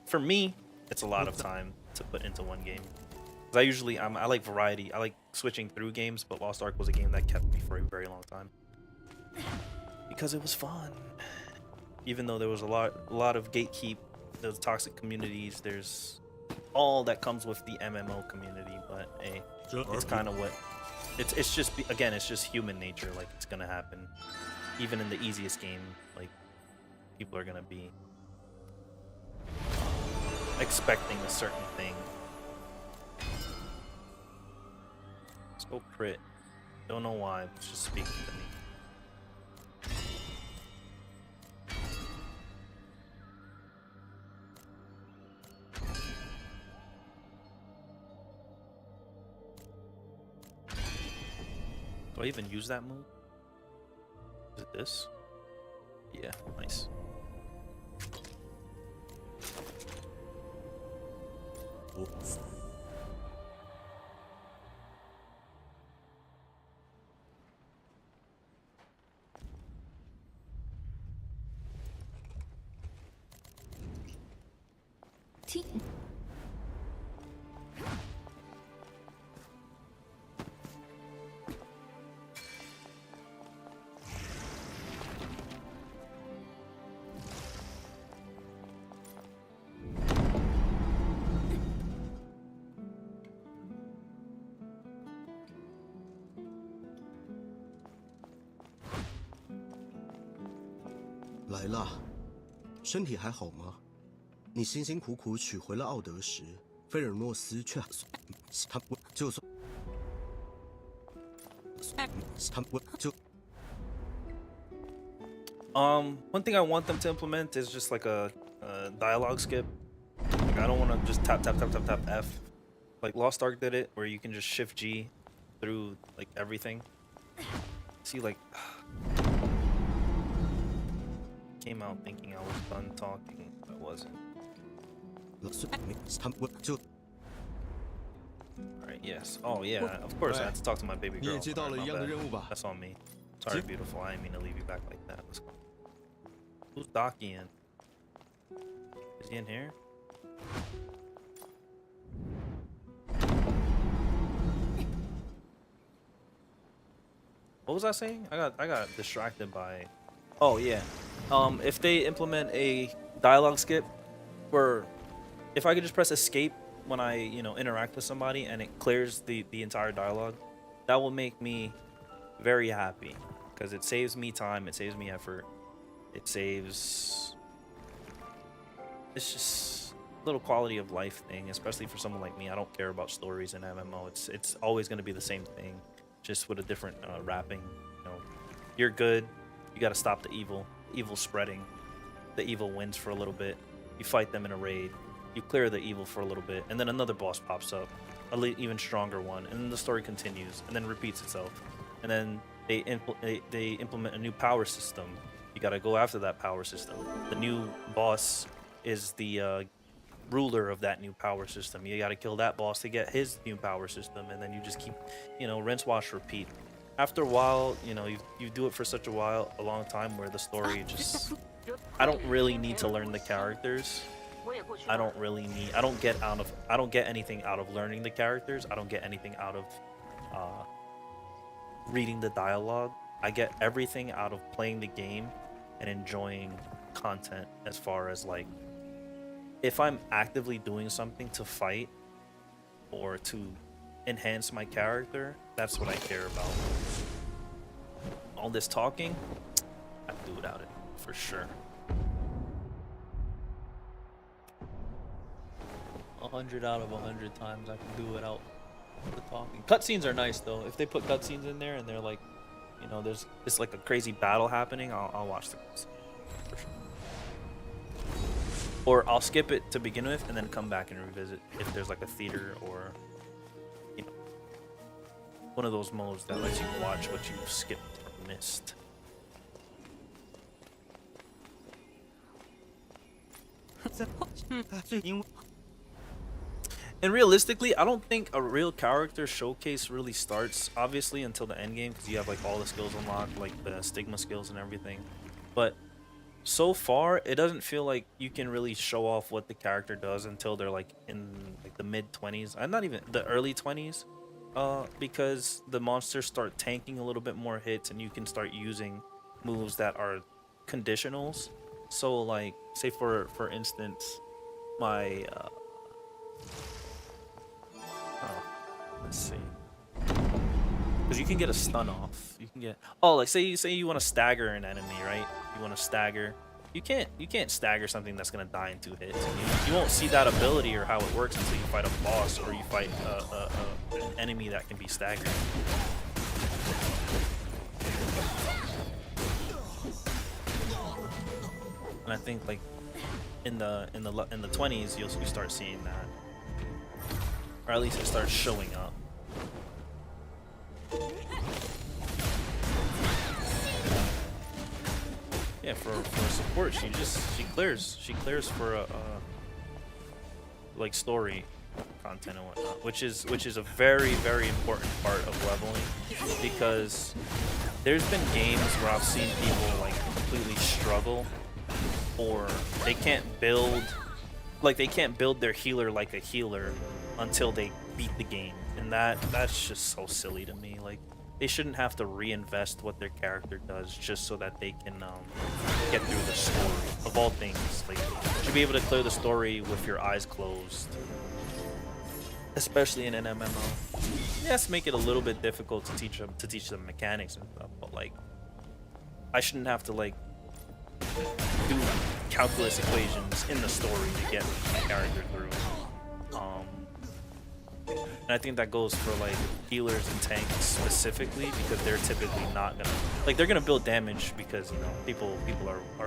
for me, it's a lot of time. to put into one game. 'Cause I like variety. I like switching through games, but Lost Ark was a game that kept me for a very long time because it was fun. Even though there was a lot of gatekeep, there's toxic communities, there's all that comes with the MMO community, but hey, it's kind of what it's just again, it's just human nature. Like, it's gonna happen. Even in the easiest game, like, people are gonna be expecting a certain thing. Let's go crit. Don't know why, it's just speaking to me. Do I even use that move? Is it this? Yeah, nice. Team. 来啦，身体还好吗？你辛辛苦苦取回了奥德什，菲尔诺斯却他就算他就 One thing I want them to implement is just like a dialogue skip. Like, I don't want to just tap F. Like Lost Ark did it, where you can just shift G through like everything. See, like, came out thinking I was done talking, but I wasn't. Alright, yes. Oh yeah, of course I had to talk to my baby girl. That's on me. Sorry, beautiful. I didn't mean to leave you back like that. Let's go. Who's Docky in? Is he in here? What was I saying? I got distracted by. Oh yeah. If they implement a dialogue skip where if I could just press escape when I, interact with somebody and it clears the entire dialogue, that will make me very happy because it saves me time, it saves me effort, it's just a little quality of life thing, especially for someone like me. I don't care about stories in MMO. It's always going to be the same thing, just with a different wrapping. You're good, you got to stop the evil spreading, the evil wins for a little bit, you fight them in a raid, you clear the evil for a little bit, and then another boss pops up, even stronger one, and then the story continues and then repeats itself, and then they implement a new power system. You got to go after that power system. The new boss is the ruler of that new power system. You got to kill that boss to get his new power system, and then you just keep, rinse, wash, repeat. After a while, you do it for such a long time where the story just, I don't really need to learn the characters. I don't get anything out of learning the characters. I don't get anything out of reading the dialogue. I get everything out of playing the game and enjoying content, as far as like, if I'm actively doing something to fight or to enhance my character, that's what I care about. All this talking, I can do without it, for sure. 100 out of 100 times I can do without the talking. Cutscenes are nice though. If they put cutscenes in there and they're like, there's it's like a crazy battle happening, I'll watch the cutscene for sure. Or I'll skip it to begin with and then come back and revisit if there's like a theater or one of those modes that lets you watch what you skipped or missed. And realistically, I don't think a real character showcase really starts, obviously, until the end game, because you have like all the skills unlocked, like the stigma skills and everything. But so far it doesn't feel like you can really show off what the character does until they're like in like the mid 20s. I'm not even the early 20s, because the monsters start tanking a little bit more hits and you can start using moves that are conditionals. So like say for instance my oh, let's see, because you can get a stun off. You can get, oh, like say you want to stagger an enemy, right? You want to stagger. You can't stagger something that's gonna die in 2 hits. You won't see that ability or how it works until you fight a boss or you fight an enemy that can be staggered. And I think like in the 20s you start seeing that, or at least it starts showing up. Yeah, for support, she clears for like story content and whatnot, which is a very important part of leveling, because there's been games where I've seen people like completely struggle, or they can't build their healer like a healer until they beat the game, and that's just so silly to me. Like, they shouldn't have to reinvest what their character does just so that they can get through the story. Of all things, like, you should be able to clear the story with your eyes closed, especially in an MMO. Yes, make it a little bit difficult to teach them mechanics and stuff, but like, I shouldn't have to like do calculus equations in the story to get my character through. And I think that goes for like healers and tanks specifically, because they're typically not gonna, like, they're gonna build damage because, you know, people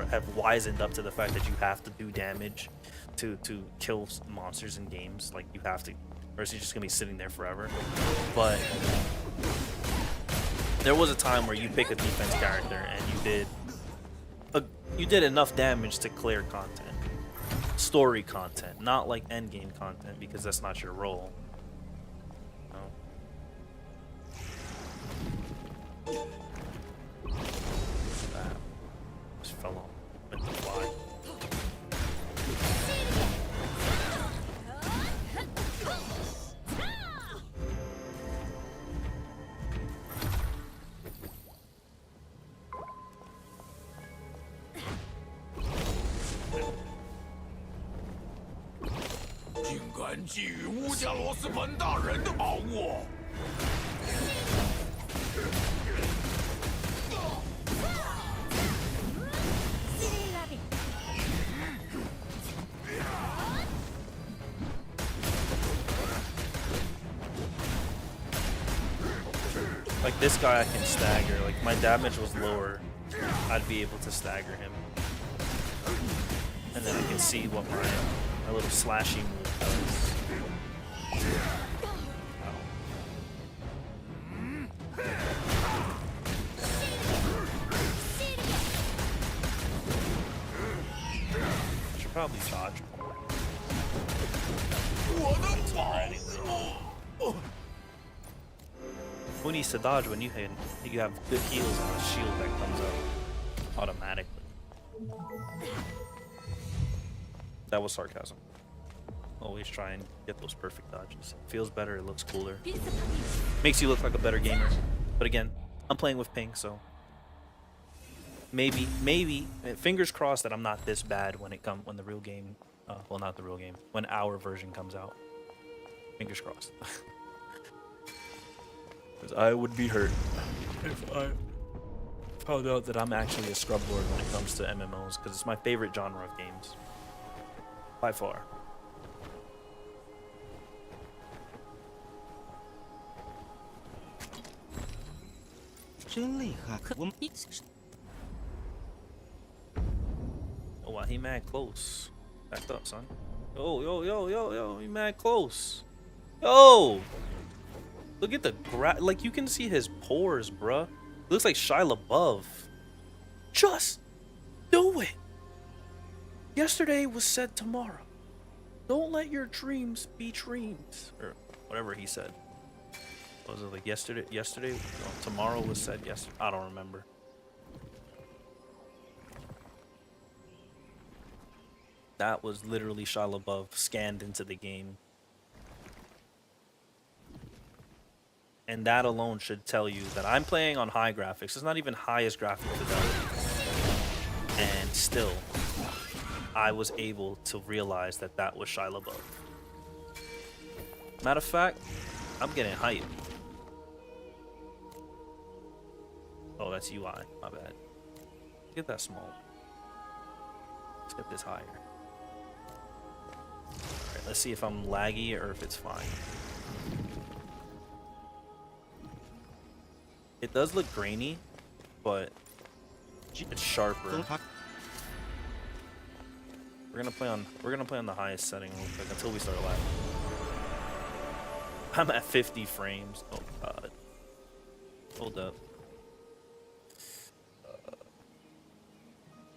have wisened up to the fact that you have to do damage to kill monsters in games. Like, you have to, or else you're just gonna be sitting there forever. But there was a time where you pick a defense character and you did enough damage to clear content, story content, not like end game content, because that's not your role. That just fell off with the fly. Like, this guy I can stagger. Like, my damage was lower, I'd be able to stagger him. And then I can see what my little slashy move does. I should probably charge more. Who needs to dodge when you have good heals on a shield that comes up automatically? That was sarcasm. Always try and get those perfect dodges. Feels better, it looks cooler. Makes you look like a better gamer. But again, I'm playing with ping, so maybe, fingers crossed that I'm not this bad when the real game, well, not the real game, when our version comes out. Fingers crossed. Because I would be hurt if I found out that I'm actually a scrub lord when it comes to MMOs, because it's my favorite genre of games. By far. Oh wow, he mad close. Backed up, son. Yo, he mad close. Yo! Look at the like, you can see his pores, bruh. Looks like Shia LaBeouf. Just do it. Yesterday was said tomorrow. Don't let your dreams be dreams. Or whatever he said. What was it, like yesterday? No, tomorrow was said yesterday. I don't remember. That was literally Shia LaBeouf scanned into the game. And that alone should tell you that I'm playing on high graphics. It's not even highest graphic fidelity. And still, I was able to realize that that was Shia LaBeouf. Matter of fact, I'm getting hype. Oh, that's UI. My bad. Get that small. Let's get this higher. Alright, let's see if I'm laggy or if it's fine. It does look grainy, but it's sharper. We're gonna play on the highest setting real quick until we start lagging. I'm at 50 frames. Oh god. Hold up.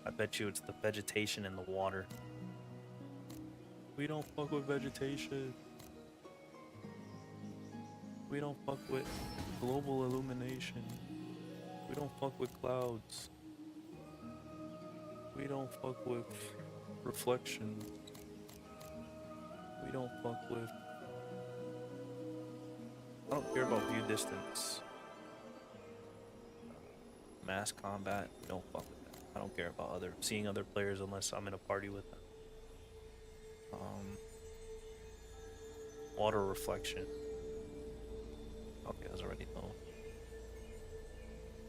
I bet you it's the vegetation in the water. We don't fuck with vegetation. We don't fuck with global illumination. We don't fuck with clouds. We don't fuck with reflection. We don't fuck with... I don't care about view distance. Mass combat, we don't fuck with that. I don't care about seeing other players unless I'm in a party with them. Water reflection. Okay, that's already low.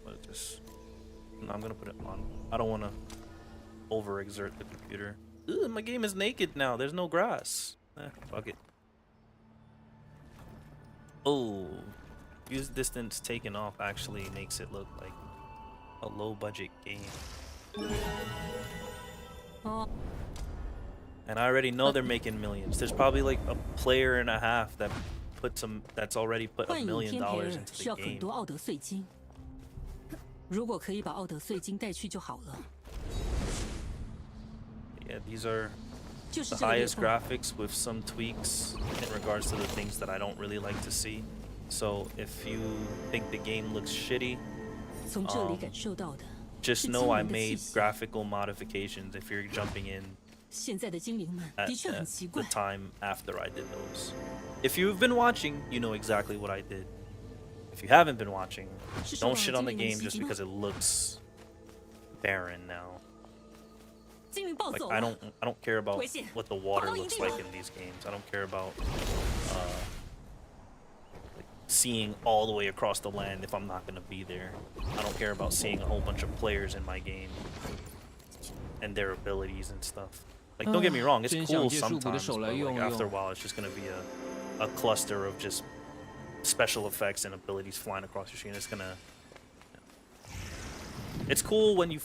But I'm gonna put it on. I don't want to overexert the computer. Ugh, my game is naked now. There's no grass. Fuck it. Oh, use distance taken off actually makes it look like a low budget game. And I already know they're making millions. There's probably like a player and a half that that's already put $1 million into the game. Yeah, these are the highest graphics with some tweaks in regards to the things that I don't really like to see. So if you think the game looks shitty, just know I made graphical modifications if you're jumping in at the time after I did those. If you've been watching, you know exactly what I did. If you haven't been watching, don't shit on the game just because it looks barren now. Like I don't care about what the water looks like in these games. I don't care about like seeing all the way across the land if I'm not gonna be there. I don't care about seeing a whole bunch of players in my game and their abilities and stuff. Like, don't get me wrong, it's cool sometimes, but like, after a while it's just gonna be a cluster of just special effects and abilities flying across your screen. It's gonna... It's cool when you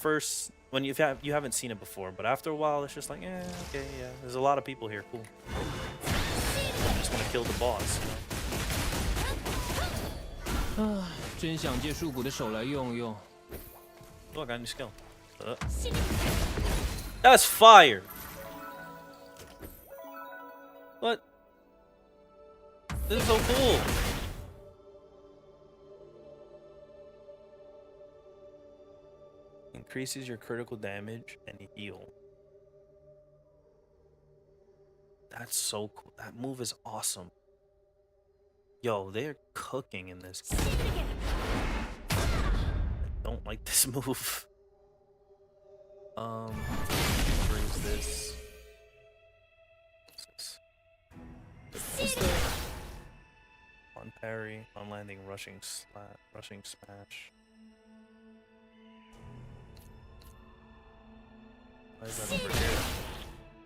haven't seen it before, but after a while it's just like, okay, yeah, there's a lot of people here, cool. I just want to kill the boss, you know? 真想借树谷的手来用用。 Oh, I got a new skill. That's fire! What? This is so cool! Increases your critical damage and heal. That's so cool. That move is awesome. Yo, they're cooking in this game. I don't like this move. Where is this? What's the on parry, on landing, rushing smash. Why is that over here?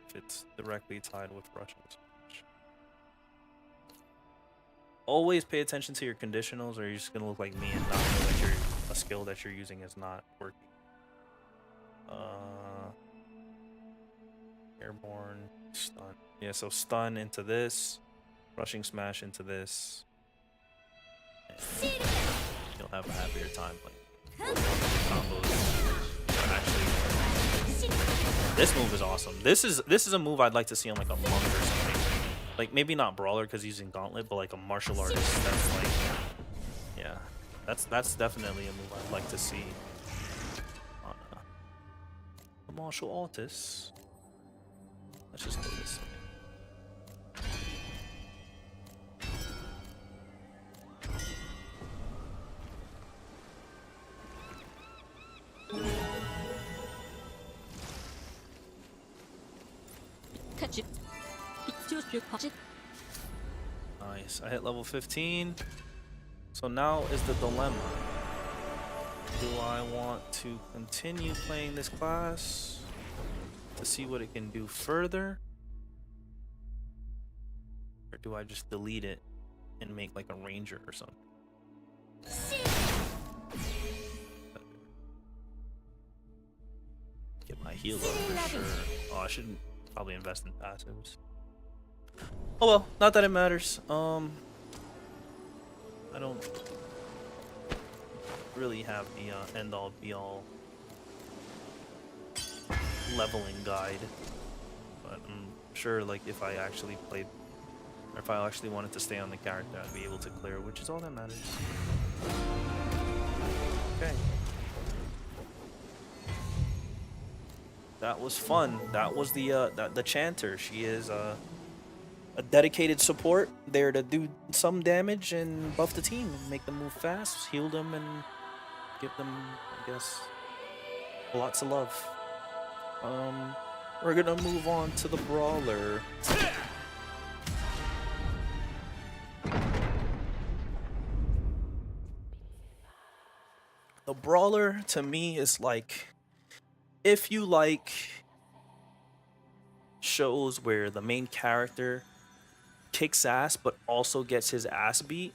If it's directly tied with rushing smash. Always pay attention to your conditionals, or you're just gonna look like me and not know that a skill that you're using is not working. Airborne, stun. Yeah, so stun into this, rushing smash into this. And you'll have a happier time playing combos. Actually, this move is awesome. This is a move I'd like to see on like a monk or something. Like maybe not brawler because he's using gauntlet, but like a martial artist that's like, yeah, that's definitely a move I'd like to see on a martial artist. Let's just go this way. Nice. I hit level 15. So now is the dilemma. Do I want to continue playing this class to see what it can do further? Or do I just delete it and make like a ranger or something? Get my heal up for sure. Oh, I shouldn't probably invest in passives. Oh well, not that it matters. I don't really have the end all be all leveling guide, but I'm sure like if I actually played, or if I actually wanted to stay on the character, I'd be able to clear, which is all that matters. Okay. That was fun. That was the chanter. She is a dedicated support there to do some damage and buff the team and make them move fast, heal them, and give them, I guess, lots of love. We're gonna move on to the brawler. The brawler to me is like, if you like shows where the main character kicks ass but also gets his ass beat,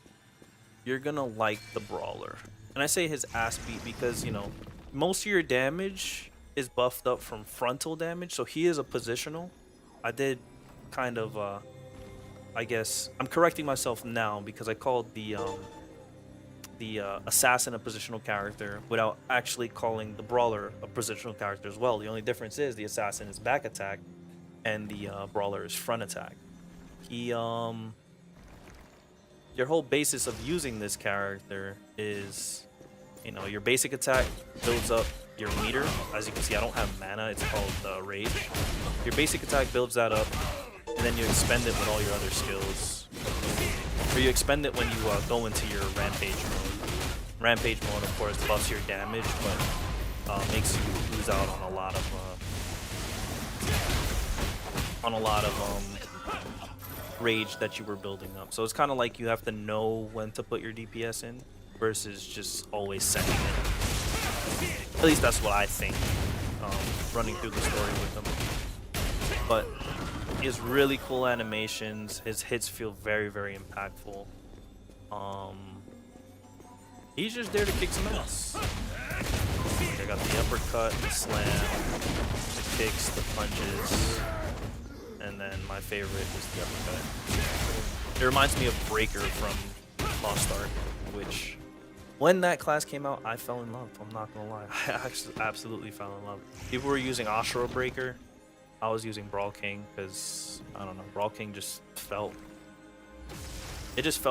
you're gonna like the brawler. And I say his ass beat because, you know, most of your damage is buffed up from frontal damage, so he is a positional. I did kind of I guess I'm correcting myself now because I called the assassin a positional character without actually calling the brawler a positional character as well. The only difference is the assassin is back attack and the brawler is front attack. He your whole basis of using this character is, you know, your basic attack builds up your meter. As you can see, I don't have mana. It's called rage. Your basic attack builds that up, and then you expend it with all your other skills. Or you expend it when you go into your rampage mode. Rampage mode, of course, buffs your damage, but makes you lose out on a lot of rage that you were building up. So it's kind of like you have to know when to put your DPS in versus just always sending it. At least that's what I think, running through the story with him. But he has really cool animations. His hits feel very, very impactful. He's just there to kick some ass. I got the uppercut, the slam, the kicks, the punches, and then my favorite is the uppercut. It reminds me of Breaker from Lost Ark, which, when that class came out, I fell in love. I'm not gonna lie, I actually absolutely fell in love. People were using Ashura Breaker. I was using Brawl King because, I don't know, Brawl King just felt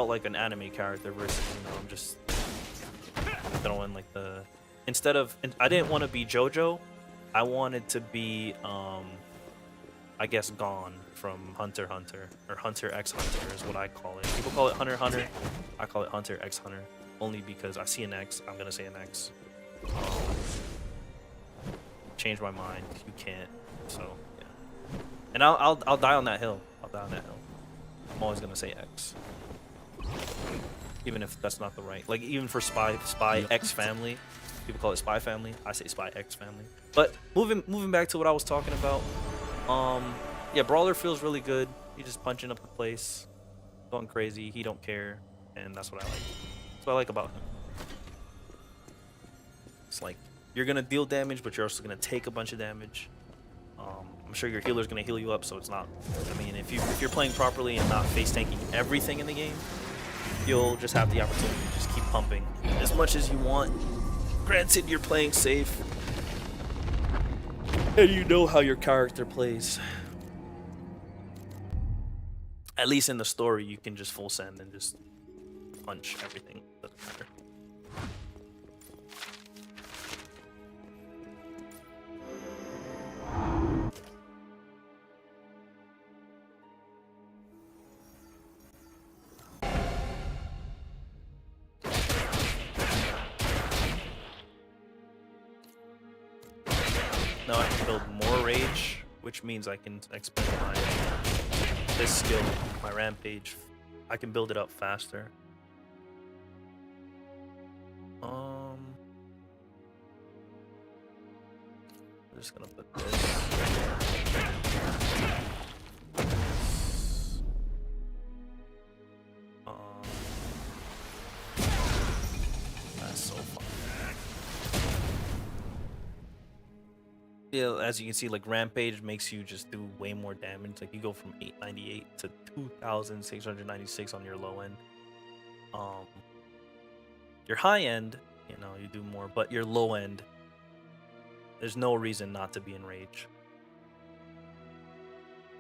like an anime character versus, you know, I'm just throwing like the, instead of, I didn't want to be JoJo, I wanted to be I guess Gon from Hunter x Hunter, or Hunter x Hunter is what I call it. People call it Hunter x Hunter, I call it Hunter x Hunter, only because I see an X, I'm gonna say an X. Change my mind, you can't, so yeah. And I'll die on that hill. I'll die on that hill. I'm always gonna say X, even if that's not the right. Like even for Spy X Family, people call it Spy Family. I say Spy X Family. But moving back to what I was talking about. Yeah, Brawler feels really good. He's just punching up the place, going crazy. He don't care, and that's what I like. That's what I like about him. It's like you're gonna deal damage, but you're also gonna take a bunch of damage. I'm sure your healer's gonna heal you up, so it's not. I mean, if you're playing properly and not face tanking everything in the game, you'll just have the opportunity to just keep pumping as much as you want. Granted, you're playing safe, and you know how your character plays. At least in the story, you can just full send and just punch everything. Doesn't matter. Now I can build more rage, which means I can expend my this skill, my rampage. I can build it up faster. I'm just gonna put this. That's so fun. Yeah, as you can see, like Rampage makes you just do way more damage. Like you go from 898 to 2,696 on your low end. Your high end, you know, you do more, but your low end, there's no reason not to be in rage.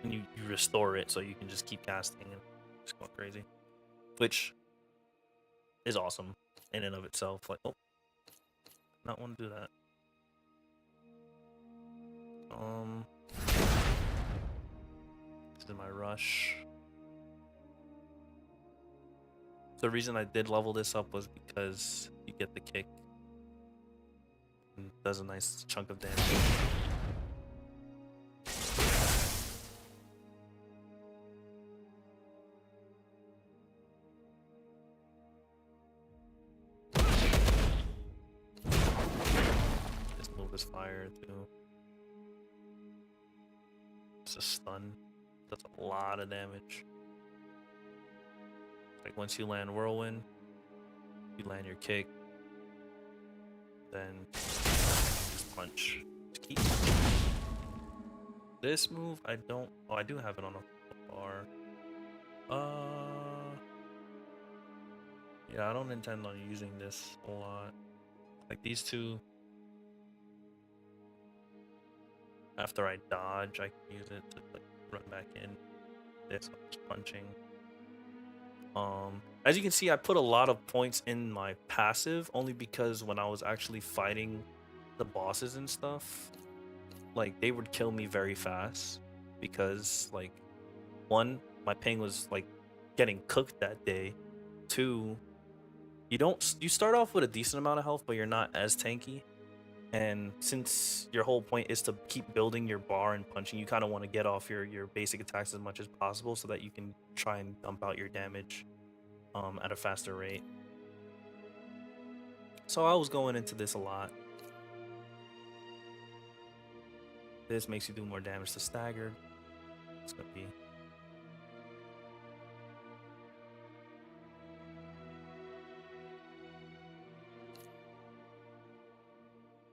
And you restore it so you can just keep casting and just go crazy, which is awesome in and of itself. Like, oh, not want to do that. This is my rush. The reason I did level this up was because you get the kick and does a nice chunk of damage. This move is fire too. It's a stun. Does a lot of damage. Like once you land whirlwind, you land your kick, then just punch. Just keep. This move I don't. Oh, I do have it on a bar. Yeah, I don't intend on using this a lot. Like these two. After I dodge, I can use it to like run back in. This I'm just punching. As you can see, I put a lot of points in my passive only because when I was actually fighting the bosses and stuff, like they would kill me very fast because like one, my ping was like getting cooked that day. Two, you start off with a decent amount of health, but you're not as tanky. And since your whole point is to keep building your bar and punching, you kind of want to get off your basic attacks as much as possible so that you can try and dump out your damage at a faster rate. So I was going into this a lot. This makes you do more damage to staggered. It's gonna be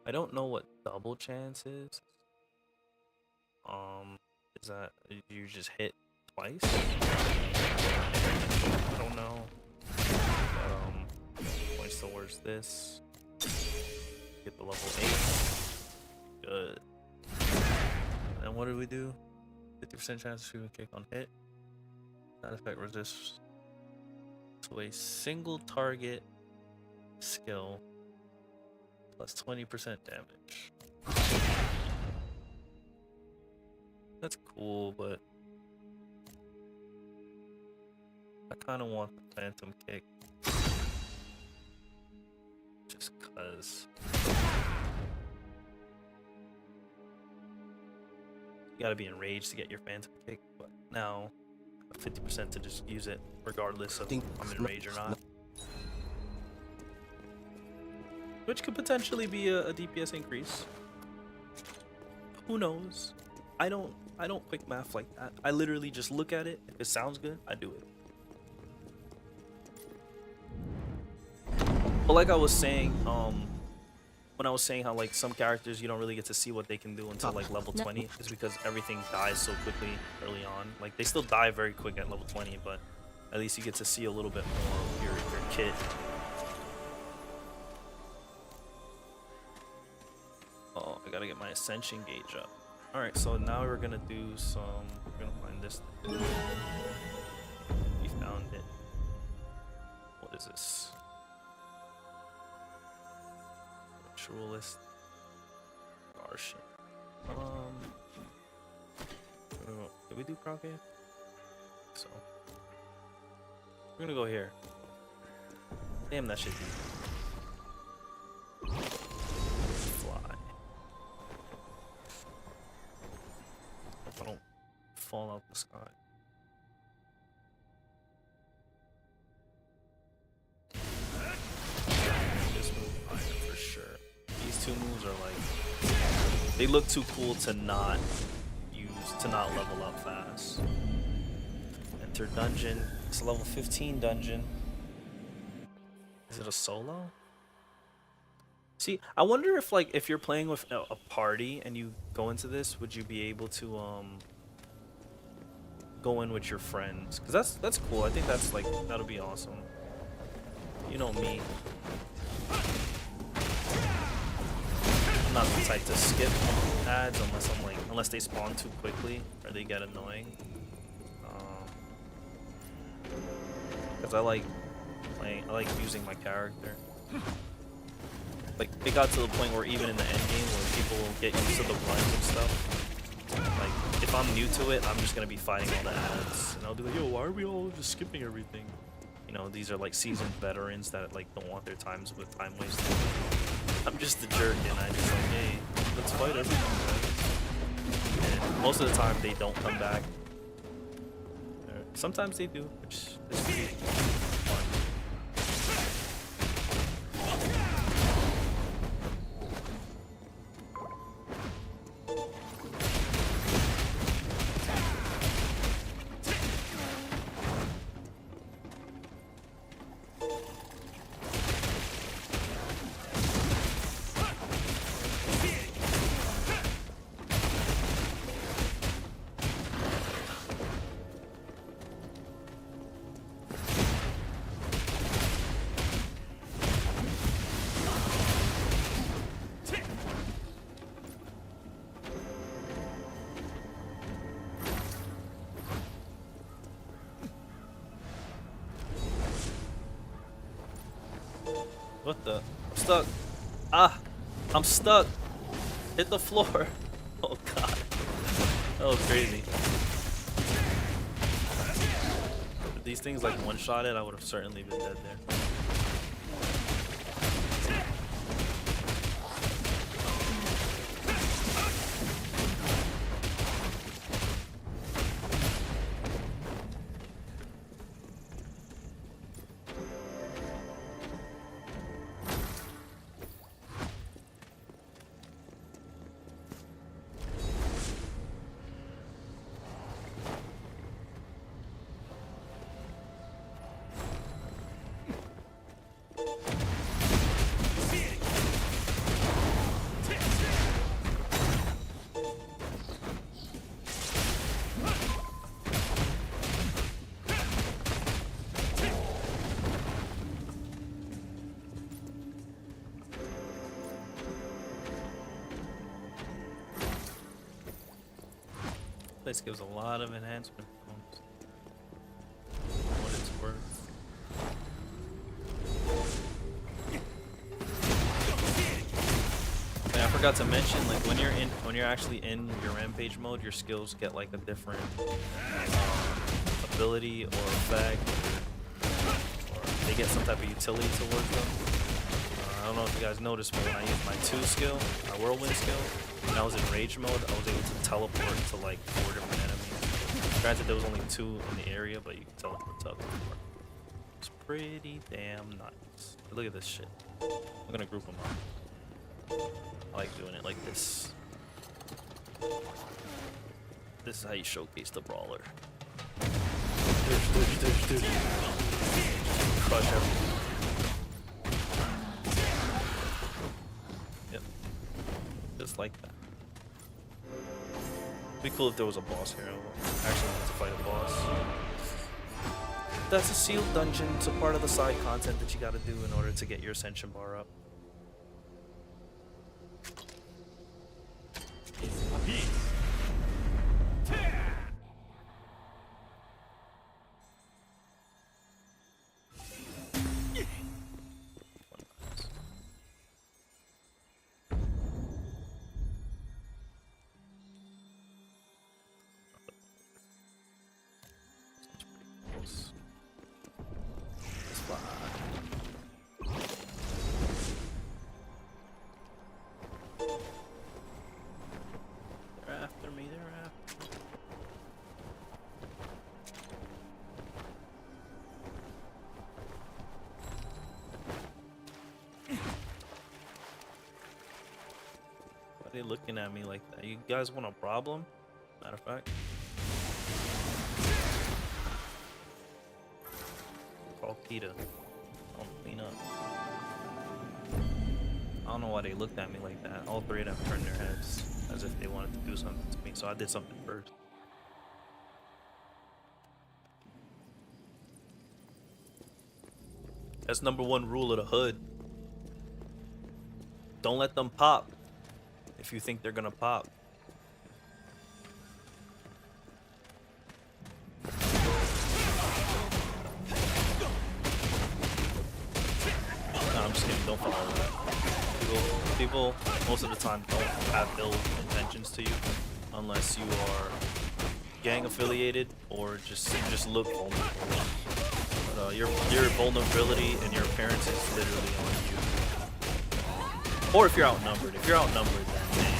I don't know what double chance is. Is that you just hit twice? I don't know. But points towards this. Get the level 8. Good. And what did we do? 50% chance to shoot a kick on hit. That effect resists to a single target skill. Plus 20% damage. That's cool, but I kind of want the phantom kick. Just cause. You gotta be enraged to get your phantom kick, but now 50% to just use it regardless of if I'm in rage or not. Which could potentially be a DPS increase. Who knows? I don't quick math like that. I literally just look at it. If it sounds good, I do it. But like I was saying, when I was saying how like some characters you don't really get to see what they can do until like level 20, is because everything dies so quickly early on. Like they still die very quick at level 20, but at least you get to see a little bit more of your kit. Oh, I gotta get my ascension gauge up. Alright, so now we're gonna do some. We're gonna find this. We found it. What is this? Ritualist. Garship. Did we do Croc here? So. We're gonna go here. Damn, that shit. fall out the sky. This move fire for sure. These two moves are like, they look too cool to not use, to not level up fast. Enter dungeon. It's a level 15 dungeon. Is it a solo? See, I wonder if like if you're playing with a party and you go into this, would you be able to go in with your friends? Cause that's cool. I think that's like that'll be awesome. You know me. I'm not the type to skip ads unless they spawn too quickly or they get annoying. Cause I like using my character. Like, it got to the point where even in the end game where people get used to the runs and stuff, like, if I'm new to it, I'm just gonna be fighting all the ads. And I'll be like, yo, why are we all just skipping everything? You know, these are like seasoned veterans that like don't want their times with time wasted. I'm just the jerk and I just like, hey, let's fight everything, guys. And most of the time they don't come back. Sometimes they do, which is pretty fun. What the? I'm stuck. Ah! I'm stuck! Hit the floor! Oh god. That was crazy. If these things like one-shotted, I would have certainly been dead there. This gives a lot of enhancement bones. What it's worth. And I forgot to mention, like when you're actually in your rampage mode, your skills get like a different ability or effect, or they get some type of utility towards them. I don't know if you guys noticed, but when I used my 2 skill, my whirlwind skill, when I was in rage mode, I was able to teleport to like 4 different enemies. Granted, there was only 2 in the area, but you can teleport to up to 4. It's pretty damn nice. But look at this shit. I'm gonna group them up. I like doing it like this. This is how you showcase the brawler. Crush everything. Yep. Just like that. It'd be cool if there was a boss here. I actually want to fight a boss. That's a sealed dungeon. It's a part of the side content that you gotta do in order to get your ascension bar up. Why are they looking at me like that? You guys want a problem? Matter of fact. Call Kita. I'll clean up. I don't know why they looked at me like that. All three of them turned their heads as if they wanted to do something to me, so I did something first. That's #1 rule of the hood. Don't let them pop if you think they're gonna pop. Nah, I'm just kidding. Don't follow that. People most of the time don't have ill intentions to you unless you are gang affiliated or you just look vulnerable. But your vulnerability and your appearance is literally on you. Or if you're outnumbered. If you're outnumbered, then man,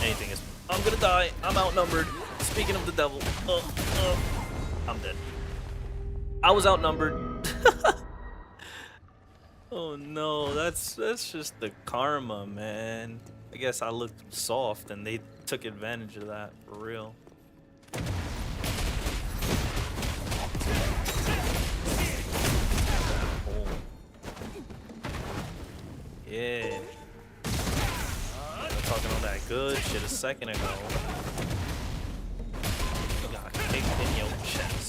anything is. I'm gonna die. I'm outnumbered. Speaking of the devil, I'm dead. I was outnumbered. Oh no, that's just the karma, man. I guess I looked soft and they took advantage of that for real. Oh. Yeah. I'm talking all that good shit a second ago. You got kicked in your chest.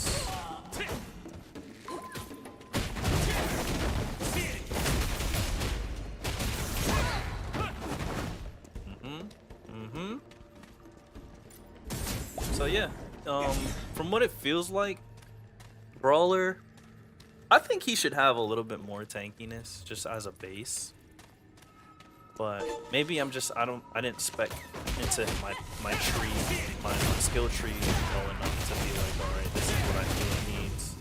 So yeah, from what it feels like, Brawler, I think he should have a little bit more tankiness just as a base. But maybe I didn't spec into my tree, my skill tree well enough to be like, all right, this is what I feel it needs.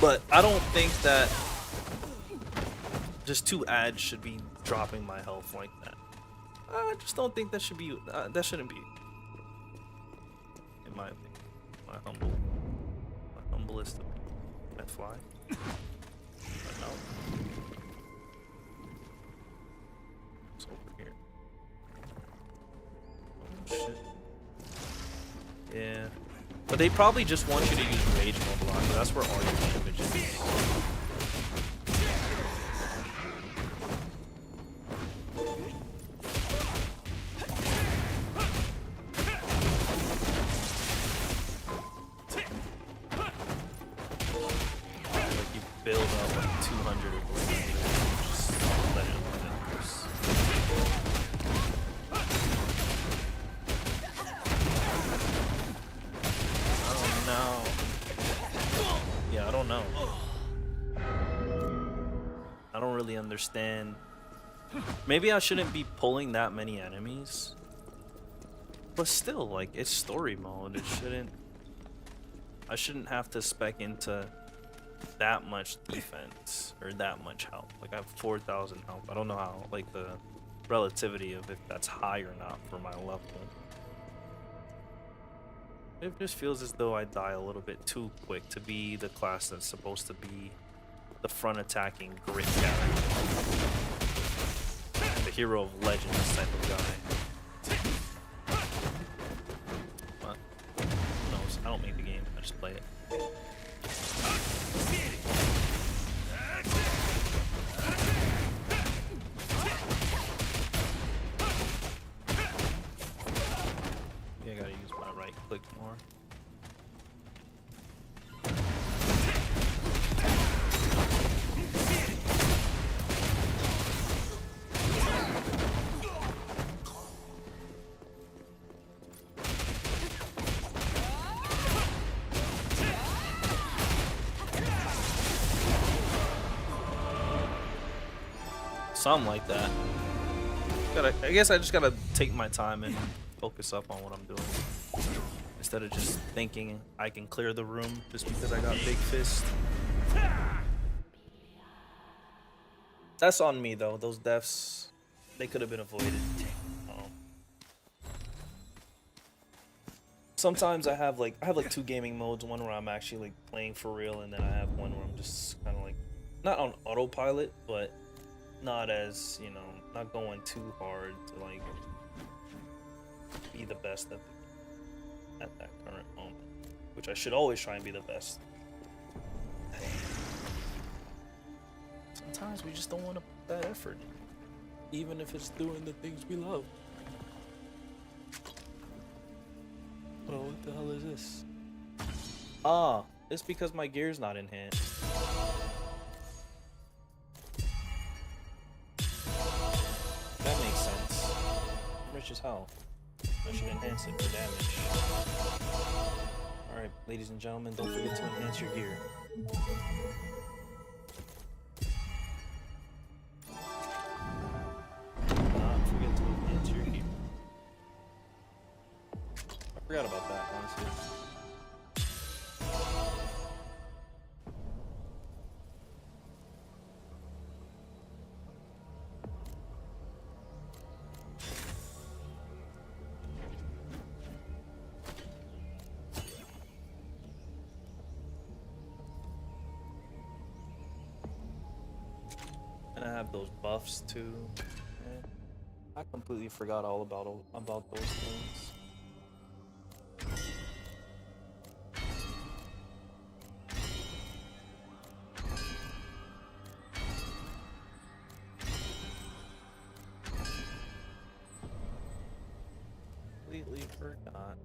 But I don't think that just 2 ads should be dropping my health like that. I just don't think that should be that shouldn't be. In my opinion, my humblest opinion. Can I fly? No. It's over here. Oh shit. Yeah. But they probably just want you to use rage mode block. That's where all your damage is. Build up like 200 or 300. Just let it loose. I don't know. Yeah, I don't know. I don't really understand. Maybe I shouldn't be pulling that many enemies. But still, like, it's story mode. I shouldn't have to spec into that much defense or that much health. Like, I have 4,000 health. I don't know how, like, the relativity of if that's high or not for my level. It just feels as though I die a little bit too quick to be the class that's supposed to be the front attacking grit character, the hero of legends type of guy. But who knows? I don't make the game. I just play it. I gotta use my right click more. Something like that. I guess I just gotta take my time and focus up on what I'm doing instead of just thinking I can clear the room just because I got big fist. That's on me though. Those deaths, they could have been avoided. Sometimes I have like 2 gaming modes. One where I'm actually like playing for real, and then I have one where I'm just kind of like not on autopilot, but not as, you know, not going too hard to like be the best at that current moment, which I should always try and be the best. Sometimes we just don't want to put that effort in, even if it's doing the things we love. Oh, what the hell is this? Ah, it's because my gear's not enhanced. That makes sense. I'm rich as hell. I should enhance it for damage. Alright, ladies and gentlemen, don't forget to enhance your gear. Not forget to enhance your gear. I forgot about that, honestly. And I have those buffs too. Yeah. I completely forgot all about those things. Completely forgot.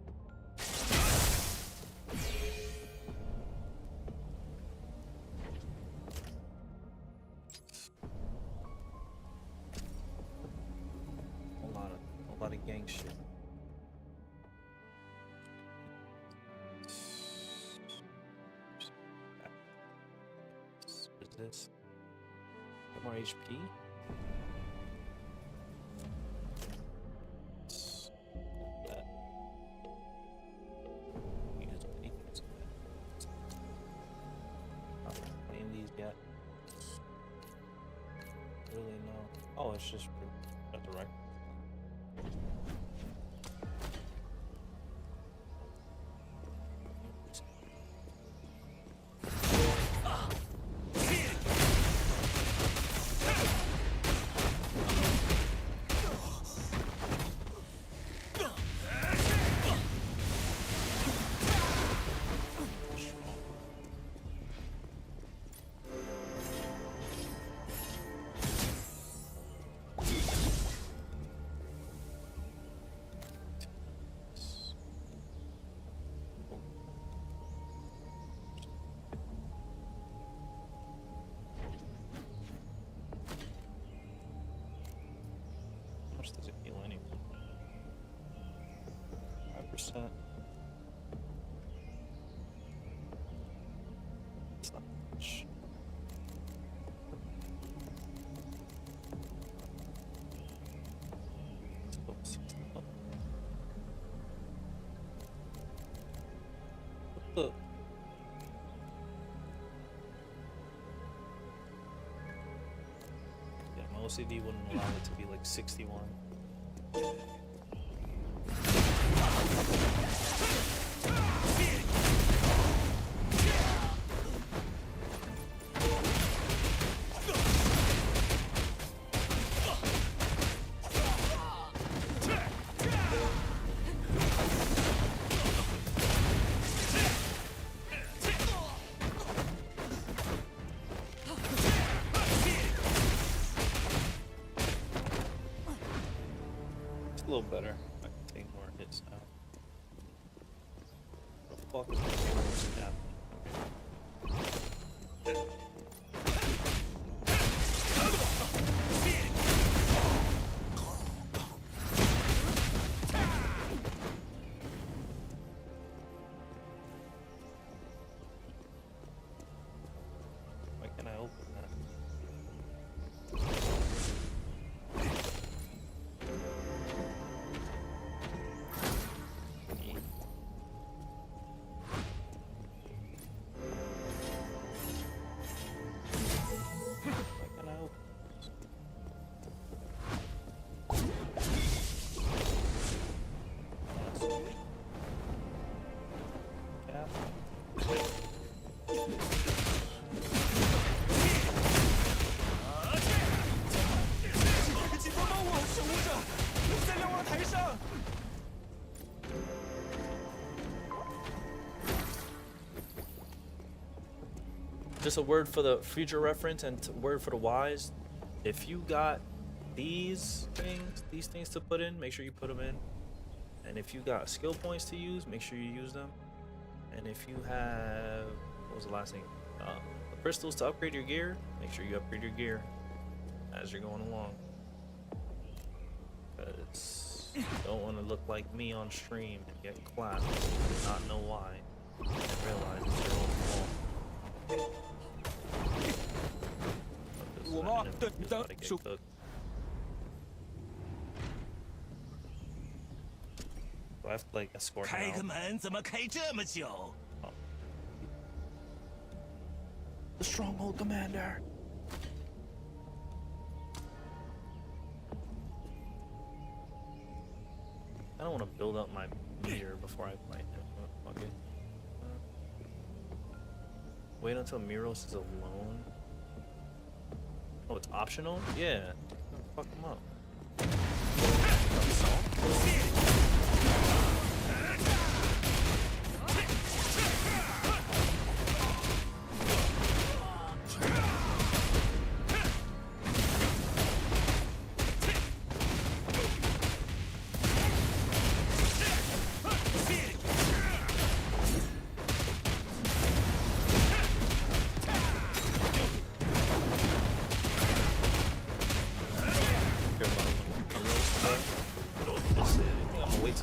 A lot of gang shit. What is this? Get more HP? That. Not playing these yet. Really no. Oh, it's just a direct. How much does it heal anyway? 5%. It's not much. Still 60. What the? Yeah, my OCD wouldn't allow it to be like 61. A little better. I can take more hits now. What the fuck is happening? Why can't I open that? just a word for the future reference and word for the wise. If you got these things to put in, make sure you put them in. And if you got skill points to use, make sure you use them. And if you have, what was the last thing? The crystals to upgrade your gear, make sure you upgrade your gear as you're going along. Because you don't want to look like me on stream and get clapped and not know why. And realize it's your own fault. Do I have to like escort him 开 out? 个门怎么开这么久？ The stronghold commander. I don't want to build up my meter before I fight him. Okay. Wait until Miros is alone. Oh, it's optional? Yeah. Fuck him up.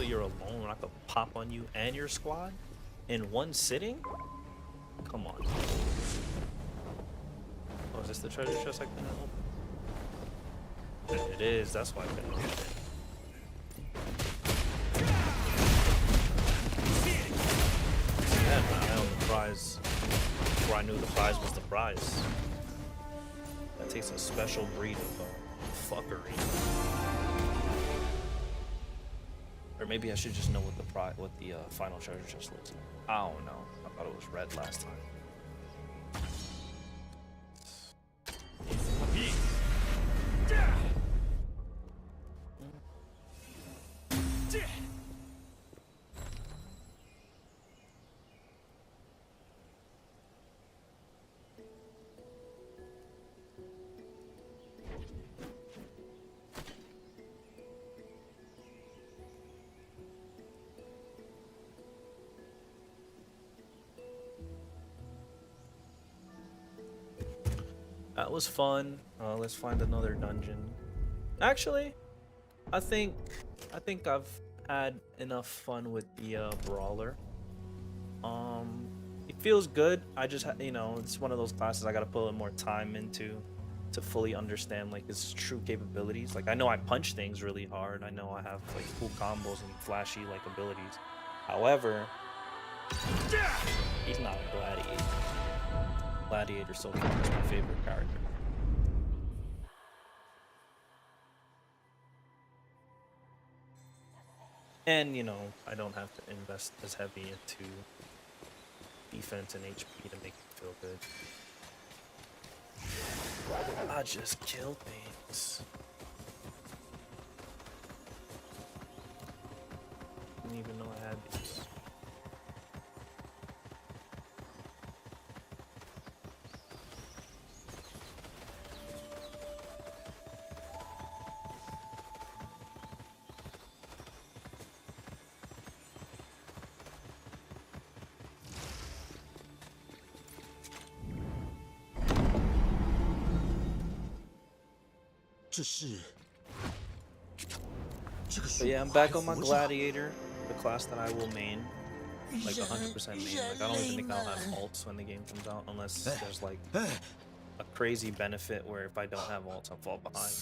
You're alone and I could pop on you and your squad in one sitting? Come on. Oh, is this the treasure chest I couldn't open? It is, that's why I couldn't open it. Yeah, man, I owned the prize before I knew the prize was the prize. That takes a special breed of fuckery. Or maybe I should just know what the final treasure chest looks like. I don't know. I thought it was red last time. That was fun. Let's find another dungeon. Actually, I think I've had enough fun with the brawler. It feels good. I just it's one of those classes I gotta put a little more time into to fully understand like its true capabilities. Like I know I punch things really hard. I know I have like cool combos and flashy like abilities. However, he's not a gladiator. Gladiator so far is my favorite character. And I don't have to invest as heavy into defense and HP to make it feel good. I just kill things. Didn't even know I had these. But yeah, I'm back on my gladiator, the class that I will main, like 100% main. Like I don't even think I'll have ults when the game comes out, unless there's like a crazy benefit where if I don't have ults, I'll fall behind.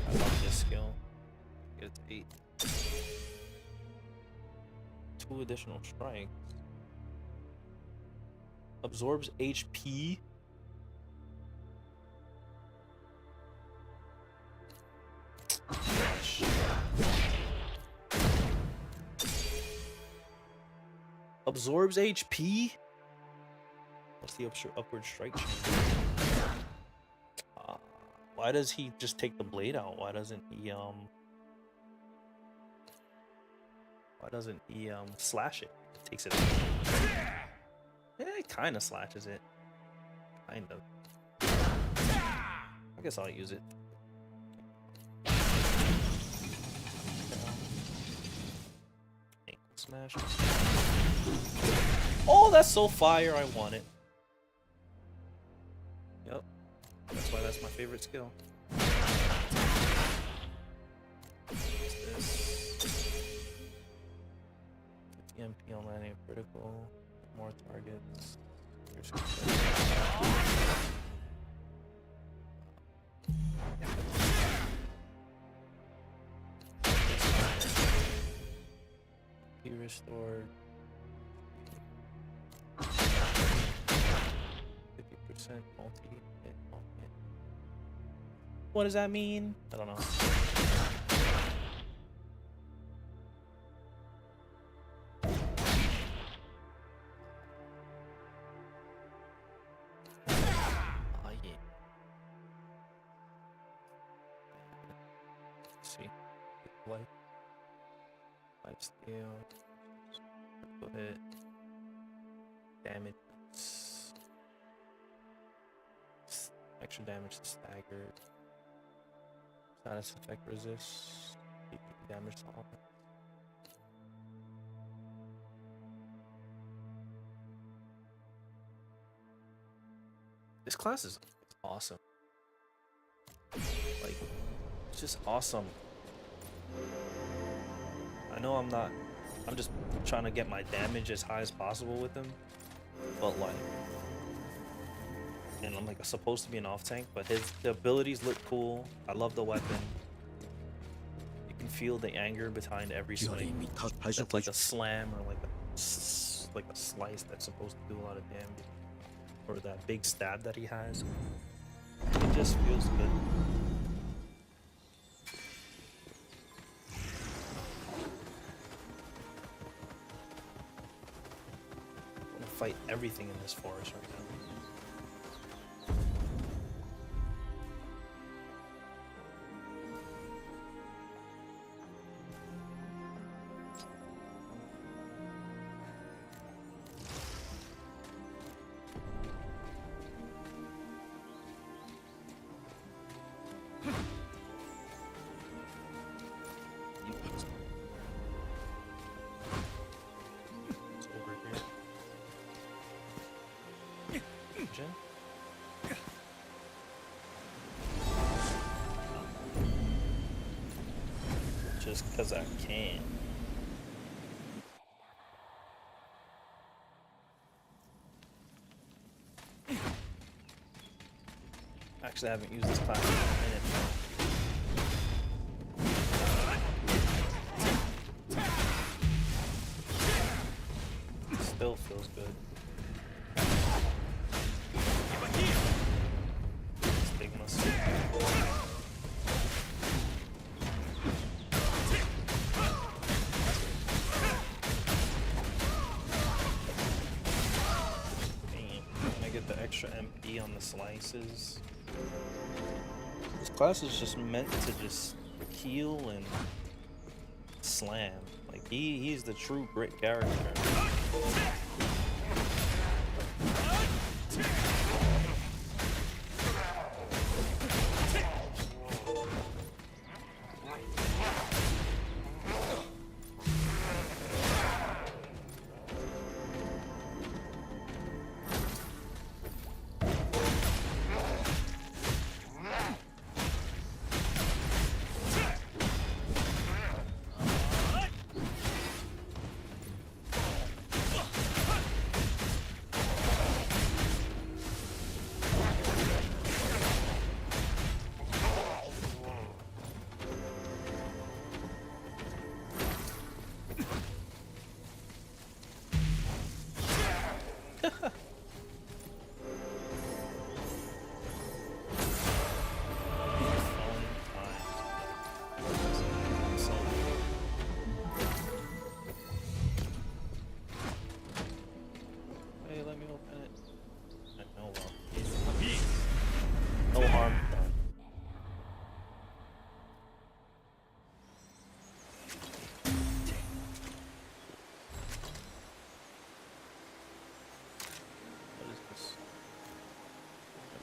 I love this skill. Get it to 8. 2 additional strikes. Absorbs HP. Gosh. Absorbs HP? What's the upward strike chain? Why does he just take the blade out? Why doesn't he slash it? Takes it out. Yeah, it kind of slashes it. Kind of. I guess I'll use it. Ankle smash. Oh, that's so fire! I want it. Yep. That's why that's my favorite skill. What's this? EMP on landing critical. More targets. He restored 50% multi-hit. What does that mean? I don't know. See, life steal, critical hit, damage, extra damage to stagger, status effect resist, damage to all. This class is awesome. Like, it's just awesome. I know I'm just trying to get my damage as high as possible with him, but like, and I'm like supposed to be an off tank, but the abilities look cool. I love the weapon. You can feel the anger behind every swing. That's like a slam or like a slice that's supposed to do a lot of damage, or that big stab that he has. It just feels good. Fight everything in this forest right now. It's over here. Just because I can. Actually, I haven't used this class in a minute. Still feels good. Stigmas. I get the extra MP on the slices. This class is just meant to just heal and slam. Like he's the true grit character.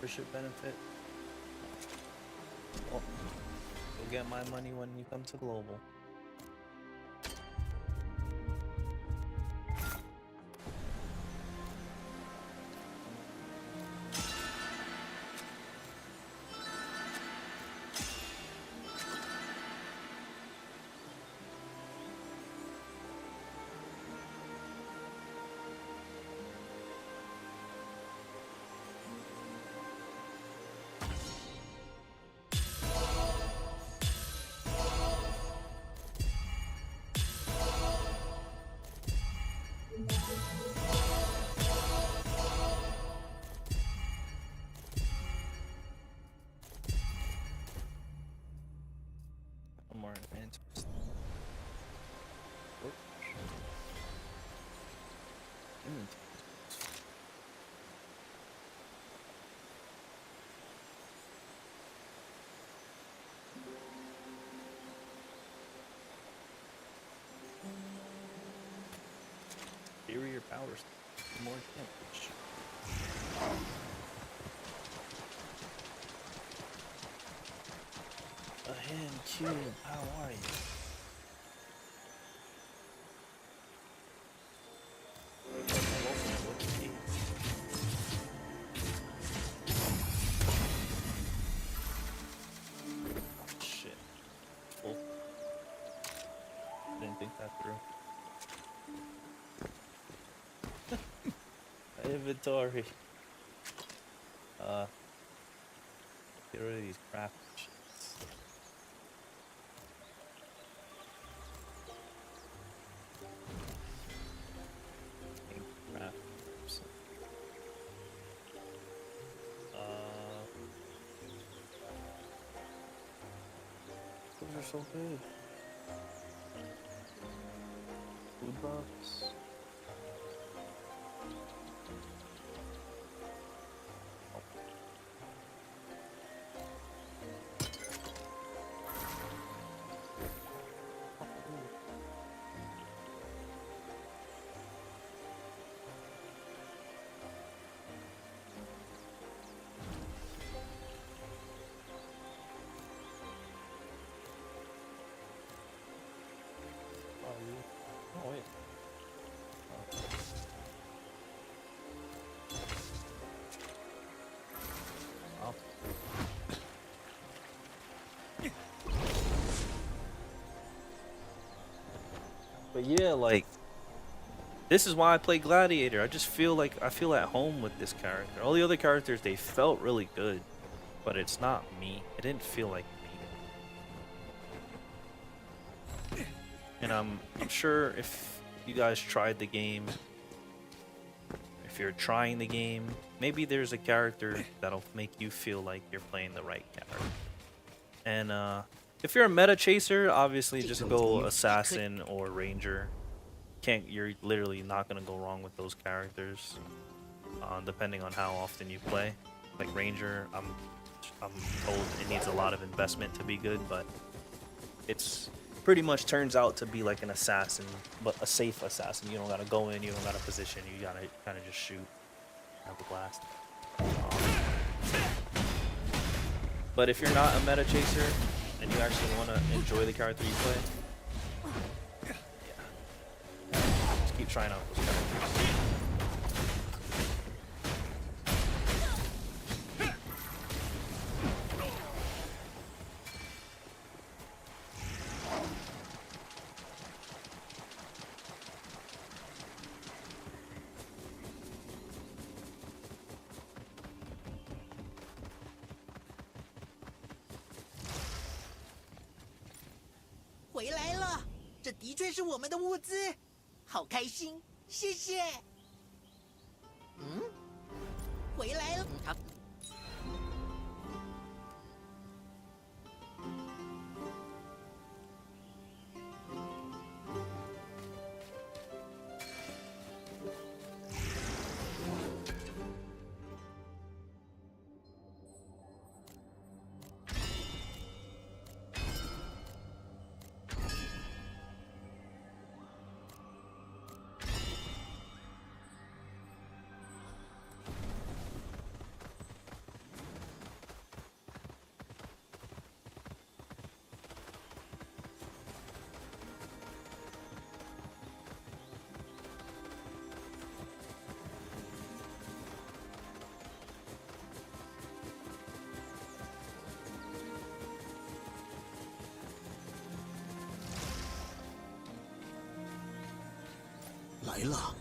membership benefit. Oh, you'll get my money when you come to global. More advanced. Oh. Superior powers, more damage. A hand cube, how are you? Shit. Oh. Didn't think that through. Inventory. Get rid of these crap shits. Crap. Those are so good. Food buffs. Oh wait. Oh. But yeah, like, this is why I play Gladiator. I just feel like I feel at home with this character. All the other characters, they felt really good, but it's not me. It didn't feel like me. And I'm sure if you guys tried the game, if you're trying the game, maybe there's a character that'll make you feel like you're playing the right character. And if you're a meta chaser, obviously just go assassin or ranger. You're literally not gonna go wrong with those characters, depending on how often you play. Like ranger, I'm told it needs a lot of investment to be good, but it's pretty much turns out to be like an assassin, but a safe assassin. You don't gotta go in, you don't gotta position, you gotta kind of just shoot, have a blast. But if you're not a meta chaser and you actually want to enjoy the character you play, yeah, just keep trying out those characters. 回来了，这的确是我们的物资，好开心，谢谢。回来了。好。来了。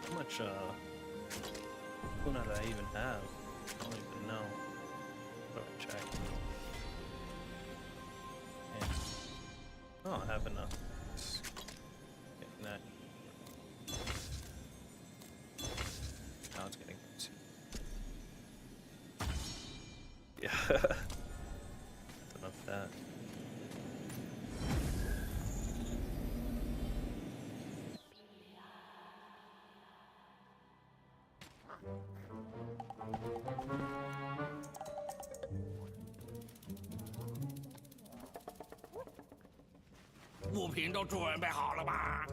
How much tuna do I even have? I don't even know. What do I check? Yeah. Oh, I have enough. Getting that. Now it's getting yeah. That's enough of that. “物品都准备好了吧？”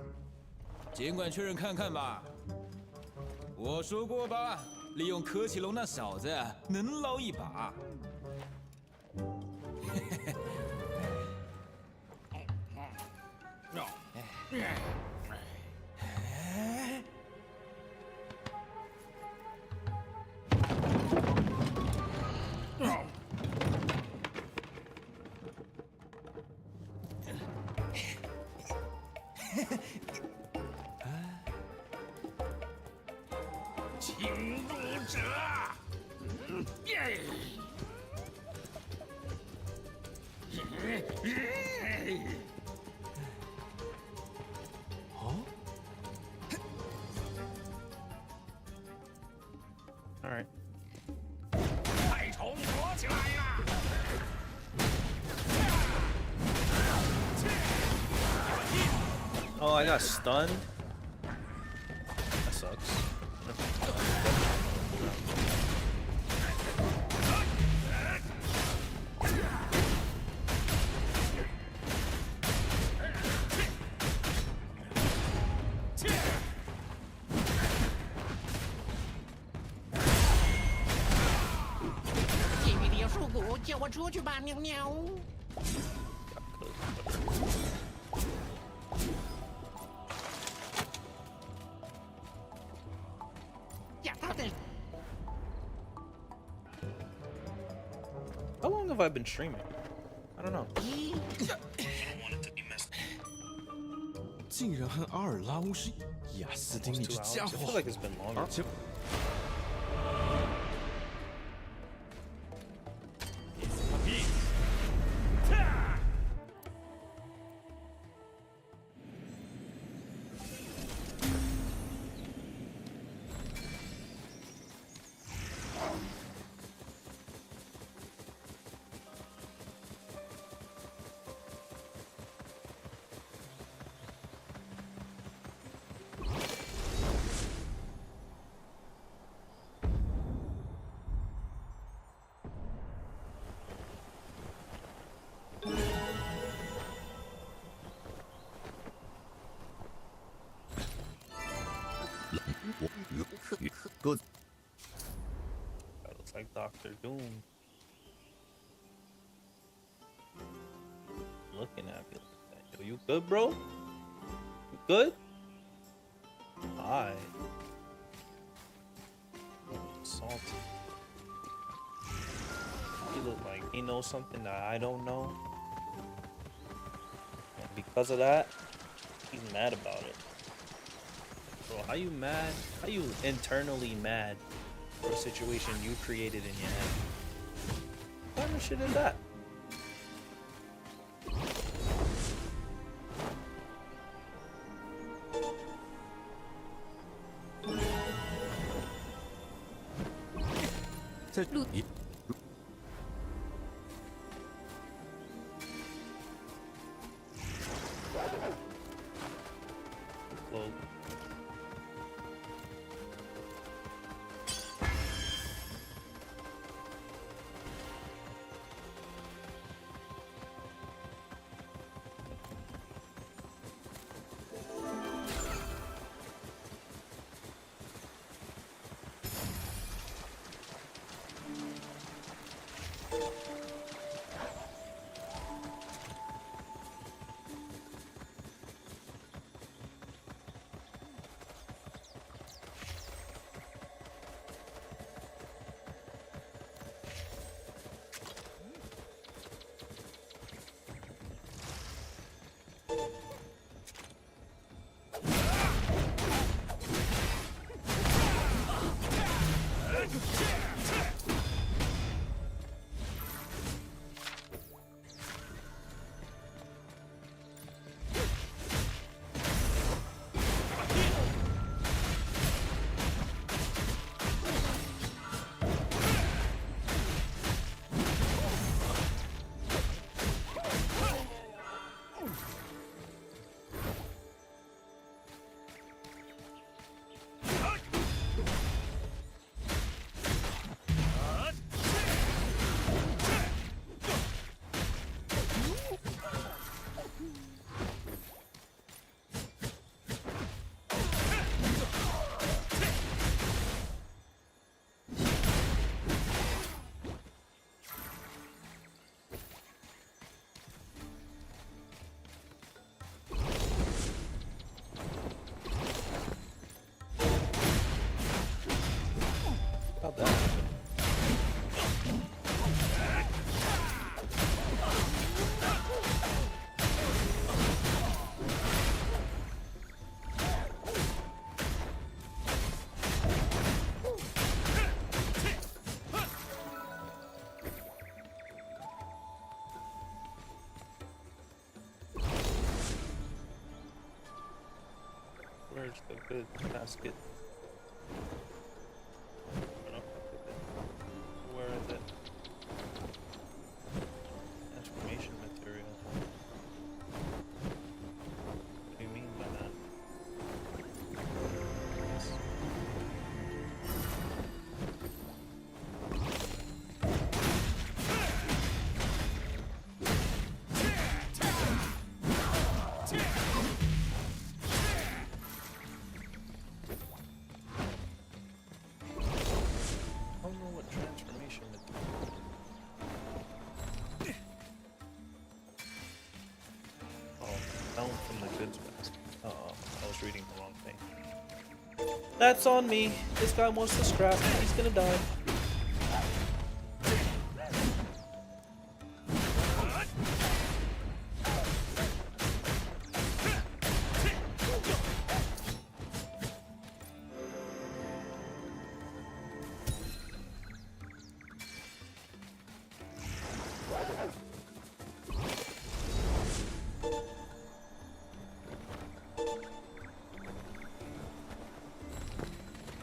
尽管确认看看吧。我说过吧，利用科奇龙那小子能捞一把。侵入者，All right. 害虫躲起来呀！ Oh, I got stunned. That sucks. DVD 树谷，叫我出去吧，喵喵。呀，他的 How long have I been streaming? I don't know. 竟然和阿尔拉乌是雅斯丁利 Almost 2 hours. 这家 I 伙 feel like it's been longer. 而且 各 That looks like Doctor Doom. Looking at me like that. Yo, you good, bro? You good? Hi. Salty. He look like he knows something that I don't know. And because of that, he's mad about it. Bro, how you mad? How you internally mad for a situation you created in your head? What kind of shit is that? Well, About that. Where's the good basket? I don't know. Where is it? Transformation material. What do you mean by that? I don't know what transformation material. Oh, down from the goods basket. Uh-oh, I was reading the wrong thing. That's on me. This guy wants to scrap. He's gonna die.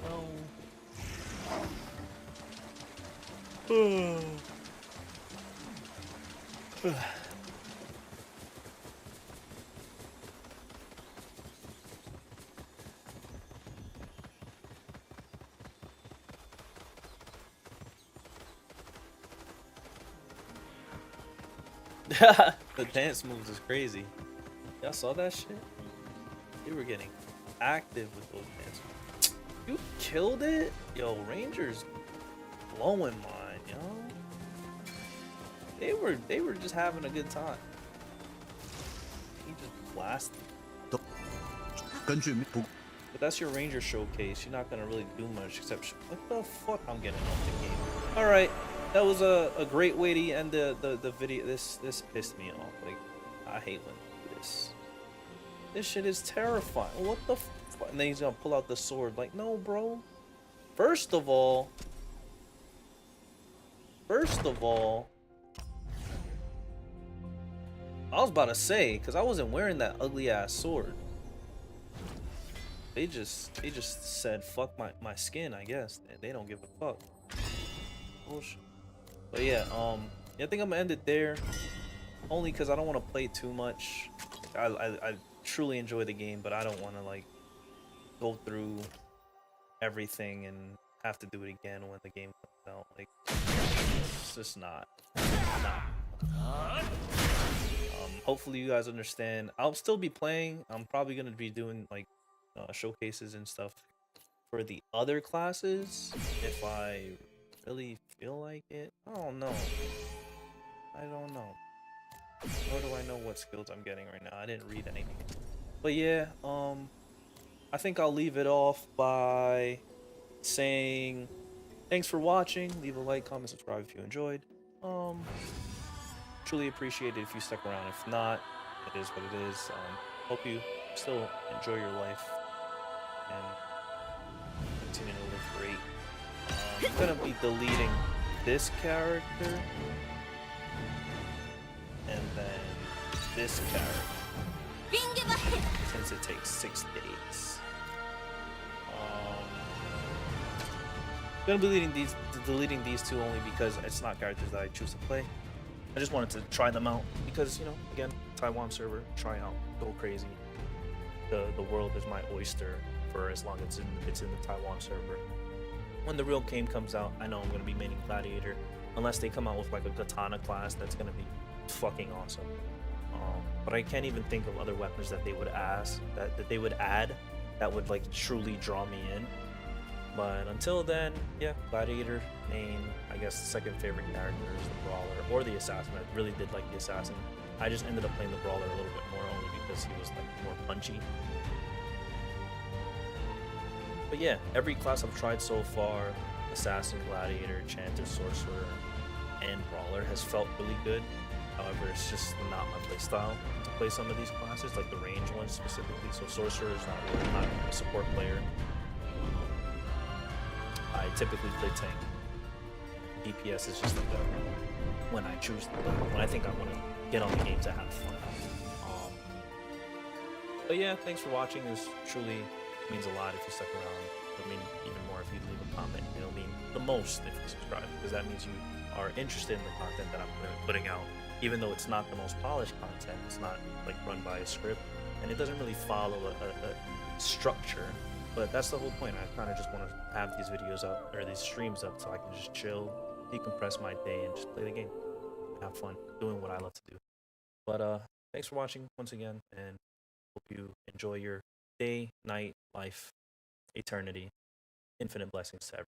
No. The dance moves is crazy. Y'all saw that shit? They were getting active with those dance moves. You killed it? Yo, Rangers blowing mine, yo. They were just having a good time. He just blasted. But that's your Ranger showcase. You're not gonna really do much except what the fuck? I'm getting off the game. All right, that was a great way to end the video. This pissed me off. Like, I hate when they do this. This shit is terrifying. What the fuck? And then he's gonna pull out the sword. Like, no, bro. First of all, I was about to say, because I wasn't wearing that ugly ass sword. They just said fuck my skin, I guess. They don't give a fuck. Bullshit. But yeah, I think I'm gonna end it there. Only because I don't want to play too much. I truly enjoy the game, but I don't want to like go through everything and have to do it again when the game comes out. Like, it's just not. Hopefully you guys understand. I'll still be playing. I'm probably gonna be doing like showcases and stuff for the other classes if I really feel like it. I don't know. Nor do I know what skills I'm getting right now. I didn't read anything. But yeah, I think I'll leave it off by saying thanks for watching. Leave a like, comment, subscribe if you enjoyed. Truly appreciate it if you stuck around. If not, it is what it is. Hope you still enjoy your life and continue to live great. I'm gonna be deleting this character and then this character since it takes 6 days. Gonna be deleting these two only because it's not characters that I choose to play. I just wanted to try them out because, you know, again, Taiwan server, try out, go crazy. The world is my oyster for as long as it's in the Taiwan server. When the real game comes out, I know I'm gonna be maining Gladiator, unless they come out with like a Katana class that's gonna be fucking awesome. But I can't even think of other weapons that they would add that would like truly draw me in. But until then, yeah, Gladiator, main. I guess the second favorite character is the Brawler or the Assassin. I really did like the Assassin. I just ended up playing the Brawler a little bit more only because he was like more punchy. But yeah, every class I've tried so far Assassin, Gladiator, Enchanter, Sorcerer, and Brawler has felt really good. However, it's just not my playstyle to play some of these classes, like the range ones specifically. So Sorcerer is not a support player. I typically play tank. DPS is just like when I choose, when I think I want to get on the game to have fun. But yeah, thanks for watching. This truly means a lot if you stuck around. It'll mean even more if you leave a comment. It'll mean the most if you subscribe, because that means you are interested in the content that I'm putting out. Even though it's not the most polished content, it's not like run by a script, and it doesn't really follow a structure. But that's the whole point. I kind of just want to have these videos up, or these streams up, so I can just chill, decompress my day, and just play the game, have fun doing what I love to do. But thanks for watching once again, and hope you enjoy your day, night, life, eternity. Infinite blessings to everyone.